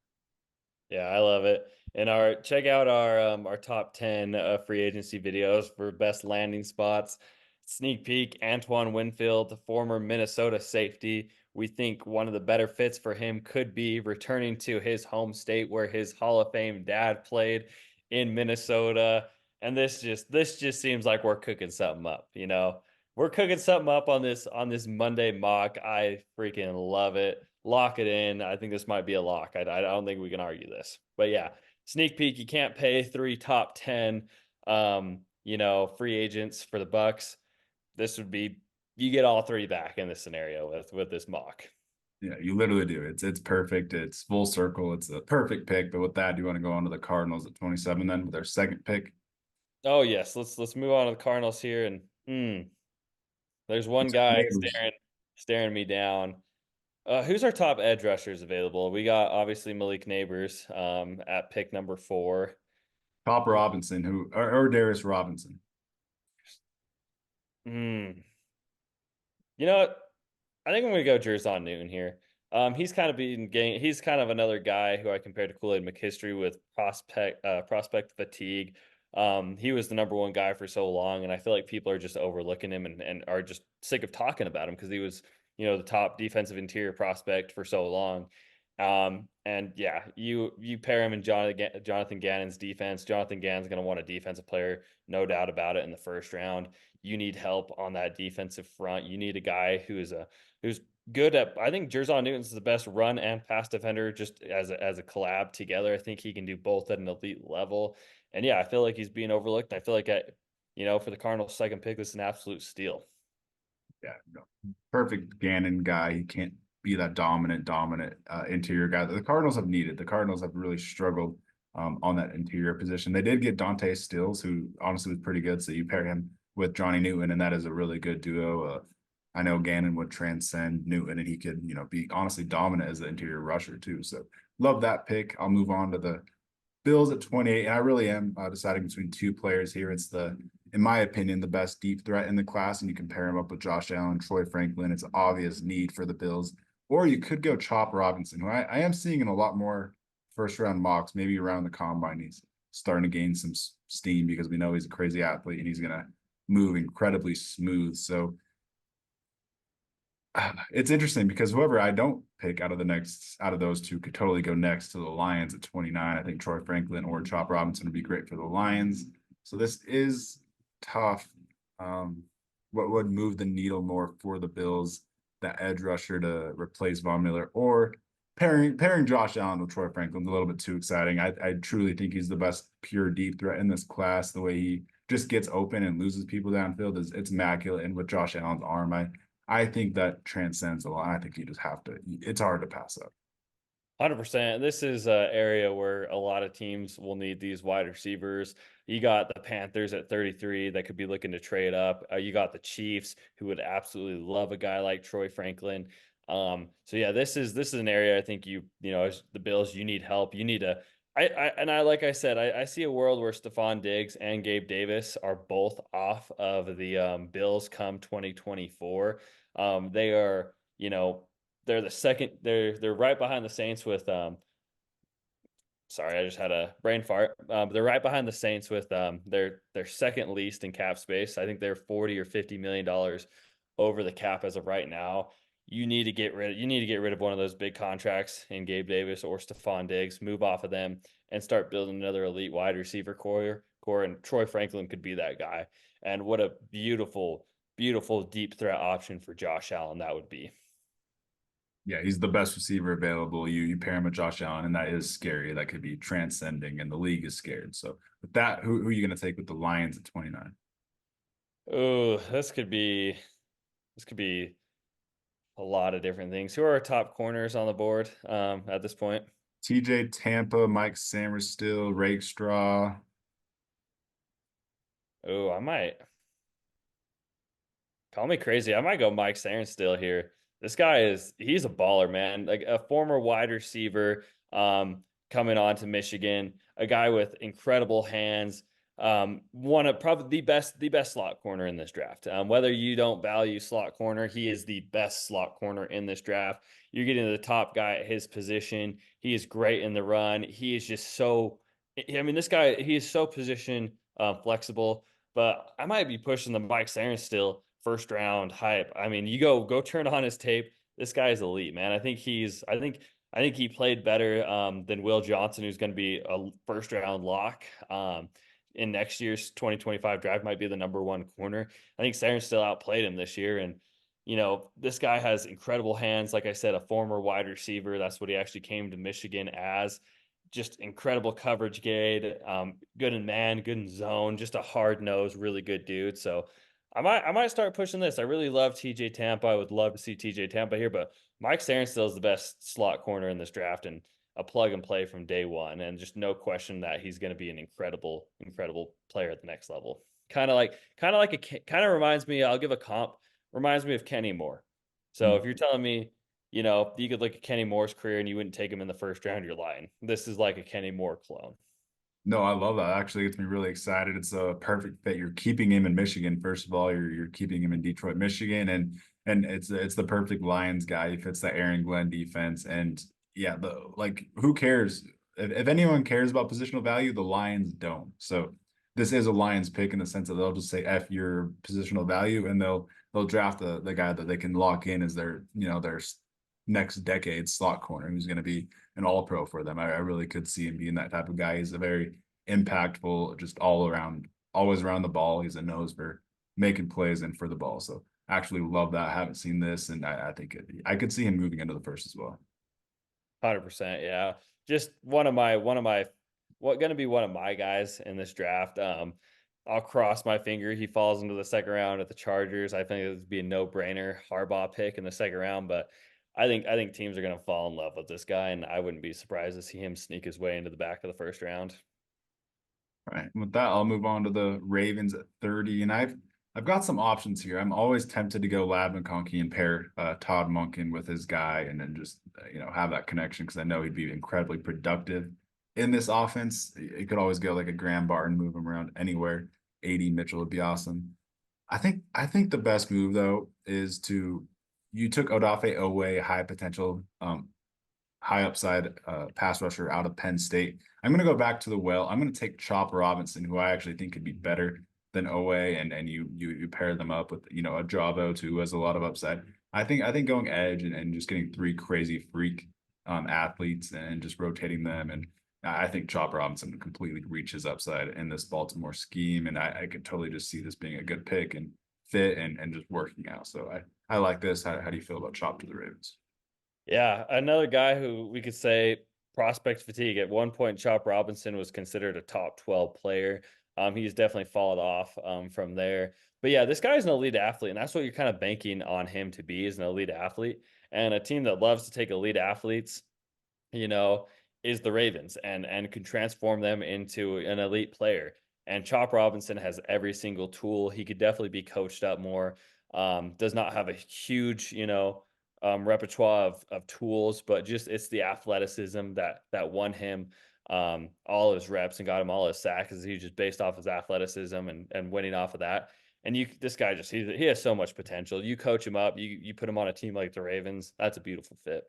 Yeah, I love it. And check out our top 10 free agency videos for best landing spots. Sneak peek, Antoine Winfield, the former Minnesota safety. We think one of the better fits for him could be returning to his home state where his Hall of Fame dad played in Minnesota. And this just seems like we're cooking something up, you know. We're cooking something up on this Monday mock. I freaking love it. Lock it in. I think this might be a lock. I don't think we can argue this. But yeah, sneak peek. You can't pay 3 top 10, free agents for the Bucks. This would be you get all three back in this scenario with this mock. Yeah, you literally do. It's perfect. It's full circle. It's a perfect pick. But with that, do you want to go on to the Cardinals at 27 then with their second pick? Oh yes, let's move on to the Cardinals here. And there's one guy Neighbors. staring me down. Who's our top edge rushers available? We got obviously Malik Neighbors at pick number 4. Top Robinson, or Darius Robinson. Hmm. You know what? I think I'm gonna go Jerzon Newton here. He's kind of another guy who I compared to Kool-Aid McKinstry with prospect fatigue. He was the number one guy for so long, and I feel like people are just overlooking him and are just sick of talking about him because he was, the top defensive interior prospect for so long. And yeah, you pair him in Jonathan Gannon's defense. Jonathan Gannon's going to want a defensive player, no doubt about it, in the first round. You need help on that defensive front. You need a guy who's good at. I think Jerzon Newton's the best run and pass defender, just as a collab together. I think he can do both at an elite level. And yeah, I feel like he's being overlooked. I feel like for the Cardinals' second pick, this is an absolute steal. Yeah, no, perfect Gannon guy. He can't be that dominant interior guy that the Cardinals have needed. The Cardinals have really struggled on that interior position. They did get Dante Stills, who honestly was pretty good. So you pair him with Johnny Newton, and that is a really good duo. I know Gannon would transcend Newton, and he could, be honestly dominant as the interior rusher too. So love that pick. I'll move on to the Bills at 28, and I really am deciding between two players here. It's in my opinion, the best deep threat in the class, and you can pair him up with Josh Allen, Troy Franklin. It's an obvious need for the Bills. Or you could go Chop Robinson, who I am seeing in a lot more first round mocks, maybe around the combine. He's starting to gain some steam because we know he's a crazy athlete and he's going to move incredibly smooth. So it's interesting because whoever I don't pick out of those two could totally go next to the Lions at 29. I think Troy Franklin or Chop Robinson would be great for the Lions. So this is tough. What would move the needle more for the Bills? That edge rusher to replace Von Miller, or pairing Josh Allen with Troy Franklin, a little bit too exciting. I truly think he's the best pure deep threat in this class. The way he just gets open and loses people downfield it's immaculate. And with Josh Allen's arm, I think that transcends a lot. I think you just have to. It's hard to pass up. 100%. This is an area where a lot of teams will need these wide receivers. You got the Panthers at 33 that could be looking to trade up. You got the Chiefs who would absolutely love a guy like Troy Franklin. So yeah, this is an area I think as the Bills, you need help. You need a like I said, I see a world where Stephon Diggs and Gabe Davis are both off of the Bills come 2024. They are, they're the second. They're right behind the Saints with Sorry, I just had a brain fart. They're right behind the Saints with their second least in cap space. I think they're 40 or 50 million dollars over the cap as of right now. You need to get rid of one of those big contracts in Gabe Davis or Stephon Diggs, move off of them and start building another elite wide receiver core, and Troy Franklin could be that guy. And what a beautiful deep threat option for Josh Allen that would be. Yeah, he's the best receiver available. You pair him with Josh Allen, and that is scary. That could be transcending, and the league is scared. So with that, who are you going to take with the Lions at 29? Oh, this could be a lot of different things. Who are our top corners on the board at this point? TJ Tampa, Mike Samerstill, Rakestraw. Oh, I might call me crazy. I might go Mike still here. This guy he's a baller, man. Like a former wide receiver, coming on to Michigan, a guy with incredible hands. One of probably the best slot corner in this draft. Whether you don't value slot corner, he is the best slot corner in this draft. You're getting the top guy at his position. He is great in the run. He is just so. I mean, this guy he is so position flexible. But I might be pushing the Mike still first round hype. I mean, you go turn on his tape. This guy is elite, man. I think he played better than Will Johnson, who's going to be a first round lock. In next year's 2025 draft, might be the number one corner. I think Saren still outplayed him this year. And, this guy has incredible hands. Like I said, a former wide receiver. That's what he actually came to Michigan as. Just incredible coverage grade, good in man, good in zone, just a hard nosed, really good dude. So I might start pushing this. I really love TJ Tampa. I would love to see TJ Tampa here, but Mike still is the best slot corner in this draft and a plug and play from day one. And just no question that he's going to be an incredible player at the next level. Kind of reminds me, I'll give a comp, reminds me of Kenny Moore. So if you're telling me, you could look at Kenny Moore's career and you wouldn't take him in the first round, you're lying. This is like a Kenny Moore clone. No, I love that. Actually, gets me really excited. It's a perfect fit. You're keeping him in Michigan. First of all, you're keeping him in Detroit, Michigan, and it's the perfect Lions guy. He fits the Aaron Glenn defense. And yeah, who cares? If anyone cares about positional value, the Lions don't. So this is a Lions pick in the sense that they'll just say F your positional value, and they'll draft the guy that they can lock in as their next decade slot corner who's going to be an all pro for them. I really could see him being that type of guy. He's a very impactful, just all around, always around the ball. He's a nose for making plays and for the ball. So actually love that. I haven't seen this, and I think I could see him moving into the first as well. 100%. Yeah. Just what going to be one of my guys in this draft. I'll cross my finger. He falls into the second round at the Chargers. I think it would be a no brainer Harbaugh pick in the second round, but I think teams are going to fall in love with this guy, and I wouldn't be surprised to see him sneak his way into the back of the first round. All right. With that, I'll move on to the Ravens at 30. And I've got some options here. I'm always tempted to go Lab McConkey and pair Todd Monken with his guy and then just have that connection because I know he'd be incredibly productive in this offense. You could always go like a Graham Barton, move him around anywhere. AD Mitchell would be awesome. I think the best move though is you took Odafe Owe, high potential, high upside pass rusher out of Penn State. I'm going to go back to the well. I'm going to take Chop Robinson, who I actually think could be better than Owe, and you pair them up with a Javo too, who has a lot of upside. I think going edge and just getting three crazy freak athletes and just rotating them, and I think Chop Robinson completely reaches upside in this Baltimore scheme, and I could totally just see this being a good pick and fit and just working out. So I like this. How do you feel about Chop to the Ravens? Yeah, another guy who we could say prospect fatigue. At one point, Chop Robinson was considered a top 12 player. He's definitely fallen off from there. But yeah, this guy's an elite athlete, and that's what you're kind of banking on him to be, is an elite athlete. And a team that loves to take elite athletes, you know, is the Ravens and can transform them into an elite player. And Chop Robinson has every single tool. He could definitely be coached up more. Does not have a huge, repertoire of tools, but just it's the athleticism that won him all his reps and got him all his sacks. Is he just based off his athleticism and winning off of that. And this guy he has so much potential. You coach him up, you put him on a team like the Ravens. That's a beautiful fit.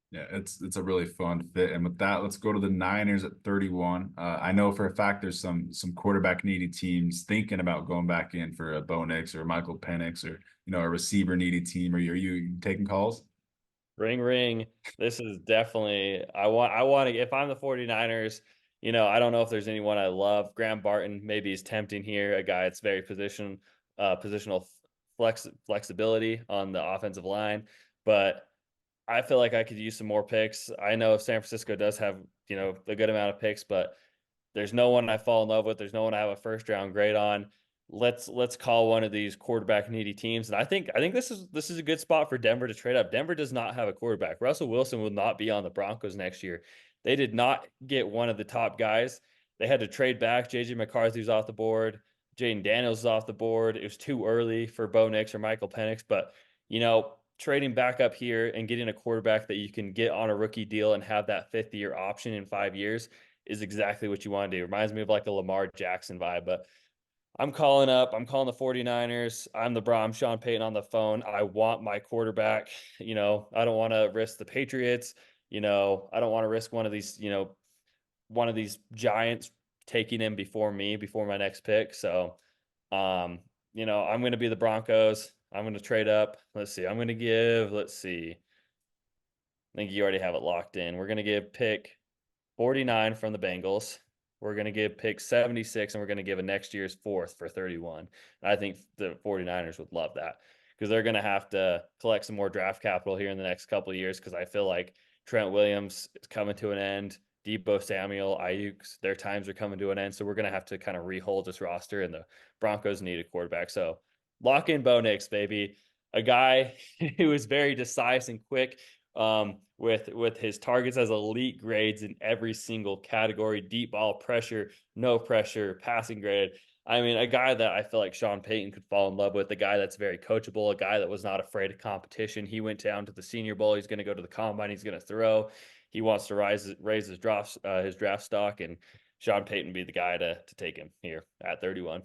Yeah, it's a really fun fit. And with that, let's go to the Niners at 31. I know for a fact there's some quarterback needy teams thinking about going back in for a Bo Nix or Michael Penix or a receiver needy team. Are you taking calls? Ring ring. This is definitely I want to if I'm the 49ers, I don't know if there's anyone I love. Graham Barton maybe is tempting here, a guy that's very positional flexibility on the offensive line, but I feel like I could use some more picks. I know if San Francisco does have, a good amount of picks, but there's no one I fall in love with. There's no one I have a first round grade on. Let's call one of these quarterback needy teams. And I think this is a good spot for Denver to trade up. Denver does not have a quarterback. Russell Wilson will not be on the Broncos next year. They did not get one of the top guys. They had to trade back. JJ McCarthy's off the board. Jaden Daniels is off the board. It was too early for Bo Nix or Michael Penix, but trading back up here and getting a quarterback that you can get on a rookie deal and have that fifth year option in 5 years is exactly what you want to do. Reminds me of like a Lamar Jackson vibe, but I'm calling the 49ers. I'm the Brom, Sean Payton on the phone. I want my quarterback. I don't want to risk the Patriots. I don't want to risk one of these giants taking him before me, before my next pick. So, I'm going to be the Broncos. I'm going to trade up. Let's see. Let's see. I think you already have it locked in. We're going to give pick 49 from the Bengals. We're going to give pick 76 and we're going to give a next year's fourth for 31. And I think the 49ers would love that because they're going to have to collect some more draft capital here in the next couple of years because I feel like Trent Williams is coming to an end. Debo Samuel, Ayuk, their times are coming to an end. So we're going to have to kind of rehold this roster, and the Broncos need a quarterback. So lock in Bo Nix, baby. A guy who is very decisive and quick, with his targets as elite grades in every single category: deep ball, pressure, no pressure, passing grade. I mean, a guy that I feel like Sean Payton could fall in love with, a guy that's very coachable, a guy that was not afraid of competition. He went down to the Senior Bowl. He's going to go to the combine. He's going to throw. He wants to raise his draft stock, and Sean Payton be the guy to take him here at 31.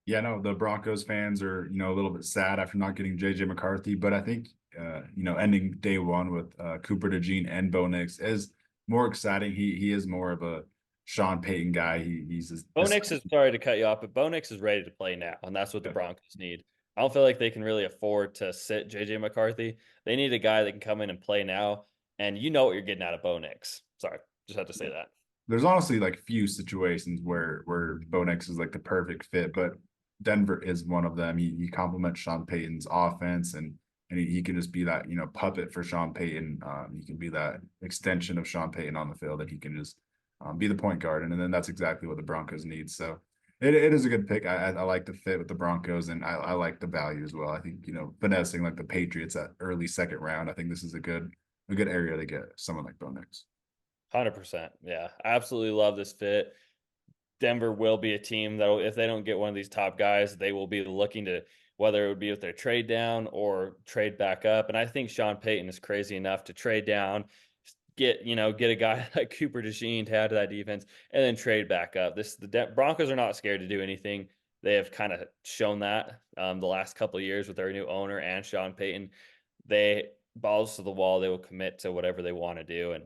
Yeah, no, the Broncos fans are, a little bit sad after not getting JJ McCarthy, but I think, ending day one with Cooper DeJean and Bo Nix is more exciting. He is more of a Sean Payton guy. He's Bo Nix is sorry to cut you off, but Bo Nix is ready to play now, and that's what the Broncos need. I don't feel like they can really afford to sit JJ McCarthy. They need a guy that can come in and play now, and you know what you're getting out of Bo Nix. Sorry, just had to say that. there's honestly like few situations where Bo Nix is like the perfect fit, but Denver is one of them. He complements Sean Payton's offense, and he can just be that puppet for Sean Payton. He can be that extension of Sean Payton on the field, and he can just be the point guard, and then that's exactly what the Broncos need. So it is a good pick. I like the fit with the Broncos, and I like the value as well. I think finessing like the Patriots at early second round. I think this is a good area to get someone like Bo Nix. 100%. Yeah, I absolutely love this fit. Denver will be a team that if they don't get one of these top guys, they will be looking to, whether it would be with their trade down or trade back up. And I think Sean Payton is crazy enough to trade down, get a guy like Cooper DeJean to add to that defense, and then trade back up. The Broncos are not scared to do anything. They have kind of shown that the last couple of years with their new owner and Sean Payton. They balls to the wall. They will commit to whatever they want to do, and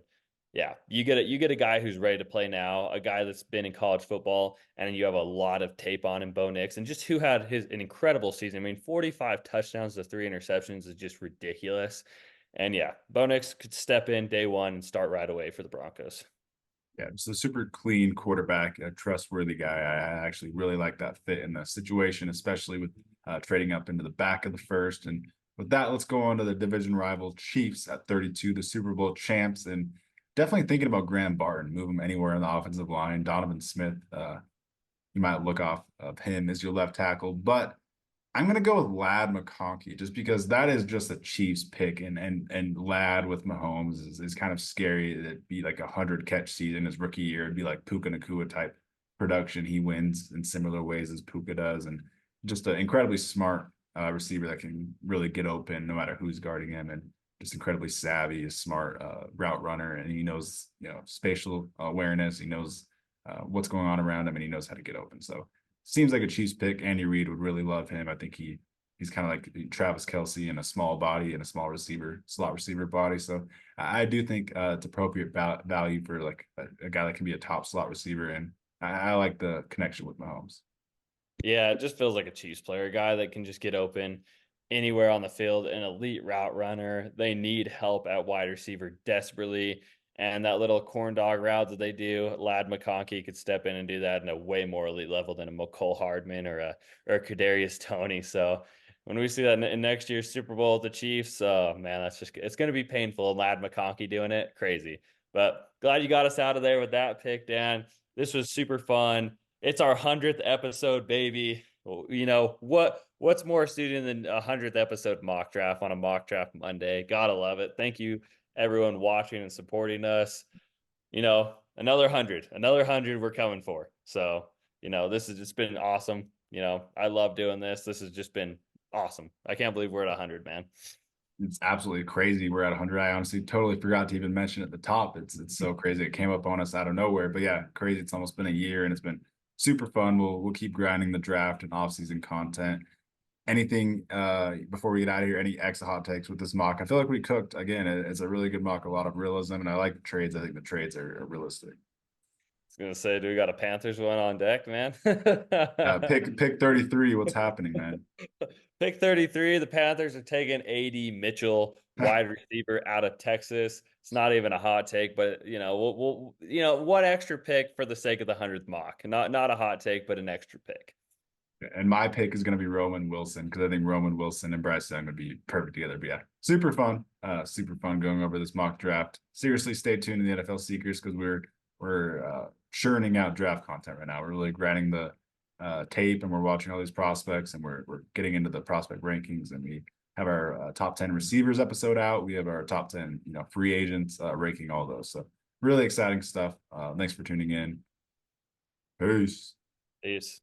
yeah, you get a guy who's ready to play now, a guy that's been in college football, and you have a lot of tape on him, Bo Nix, and just who had an incredible season. I mean, 45 touchdowns to 3 interceptions is just ridiculous. And yeah, Bo Nix could step in day one and start right away for the Broncos. Yeah, just a super clean quarterback, a trustworthy guy. I actually really like that fit in the situation, especially with trading up into the back of the first. And with that, let's go on to the division rival Chiefs at 32, the Super Bowl champs, and definitely thinking about Graham Barton, move him anywhere in the offensive line. Donovan Smith, you might look off of him as your left tackle, but I'm gonna go with Lad McConkey just because that is just a Chiefs pick, and Lad with Mahomes is kind of scary. It'd be like 100 catch season his rookie year. It'd be like Puka Nacua type production. He wins in similar ways as Puka does, and just an incredibly smart receiver that can really get open no matter who's guarding him, and just incredibly savvy, a smart route runner, and he knows spatial awareness. He knows what's going on around him, and he knows how to get open. So seems like a Chiefs pick. Andy Reid would really love him. I think he's He's kind of like Travis Kelce in a small body and a small slot receiver body. So I do think it's appropriate value for like a guy that can be a top slot receiver, and I like the connection with Mahomes. Yeah, it just feels like a Chiefs player, a guy that can just get open anywhere on the field, an elite route runner. They need help at wide receiver desperately. And that little corn dog route that they do, Lad McConkey could step in and do that in a way more elite level than a McCole Hardman or a Kadarius Toney. So when we see that in next year's Super Bowl with the Chiefs, oh man, it's going to be painful. And Lad McConkey doing it, crazy. But glad you got us out of there with that pick, Dan. This was super fun. It's our 100th episode, baby. You know what's more suited than a 100th episode mock draft on a mock draft Monday? Gotta love it. Thank you, everyone watching and supporting us. You know, another 100 we're coming for. So, this has just been awesome. I love doing this. This has just been awesome. I can't believe we're at 100, man. It's absolutely crazy. We're at 100. I honestly totally forgot to even mention at the top. It's so crazy. It came up on us out of nowhere. But yeah, crazy. It's almost been a year, and it's been super fun. We'll keep grinding the draft and offseason content. Anything before we get out of here? Any extra hot takes with this mock? I feel like we cooked again. It's a really good mock, a lot of realism, and I like the trades. I think the trades are realistic. I was gonna say, do we got a Panthers one on deck, man? Pick 33. What's happening, man? Pick 33. The Panthers are taking A.D. Mitchell, wide receiver out of Texas. It's not even a hot take, but one extra pick for the sake of the 100th mock. Not a hot take, but an extra pick. And my pick is going to be Roman Wilson, because I think Roman Wilson and Bryce Young would be perfect together. But yeah, super fun going over this mock draft. Seriously, stay tuned to the NFL Seekers, because we're churning out draft content right now. We're really grinding the tape, and we're watching all these prospects, and we're getting into the prospect rankings, and we have our top 10 receivers episode out. We have our top 10 free agents, ranking all those. So really exciting stuff. Thanks for tuning in. Peace. Peace.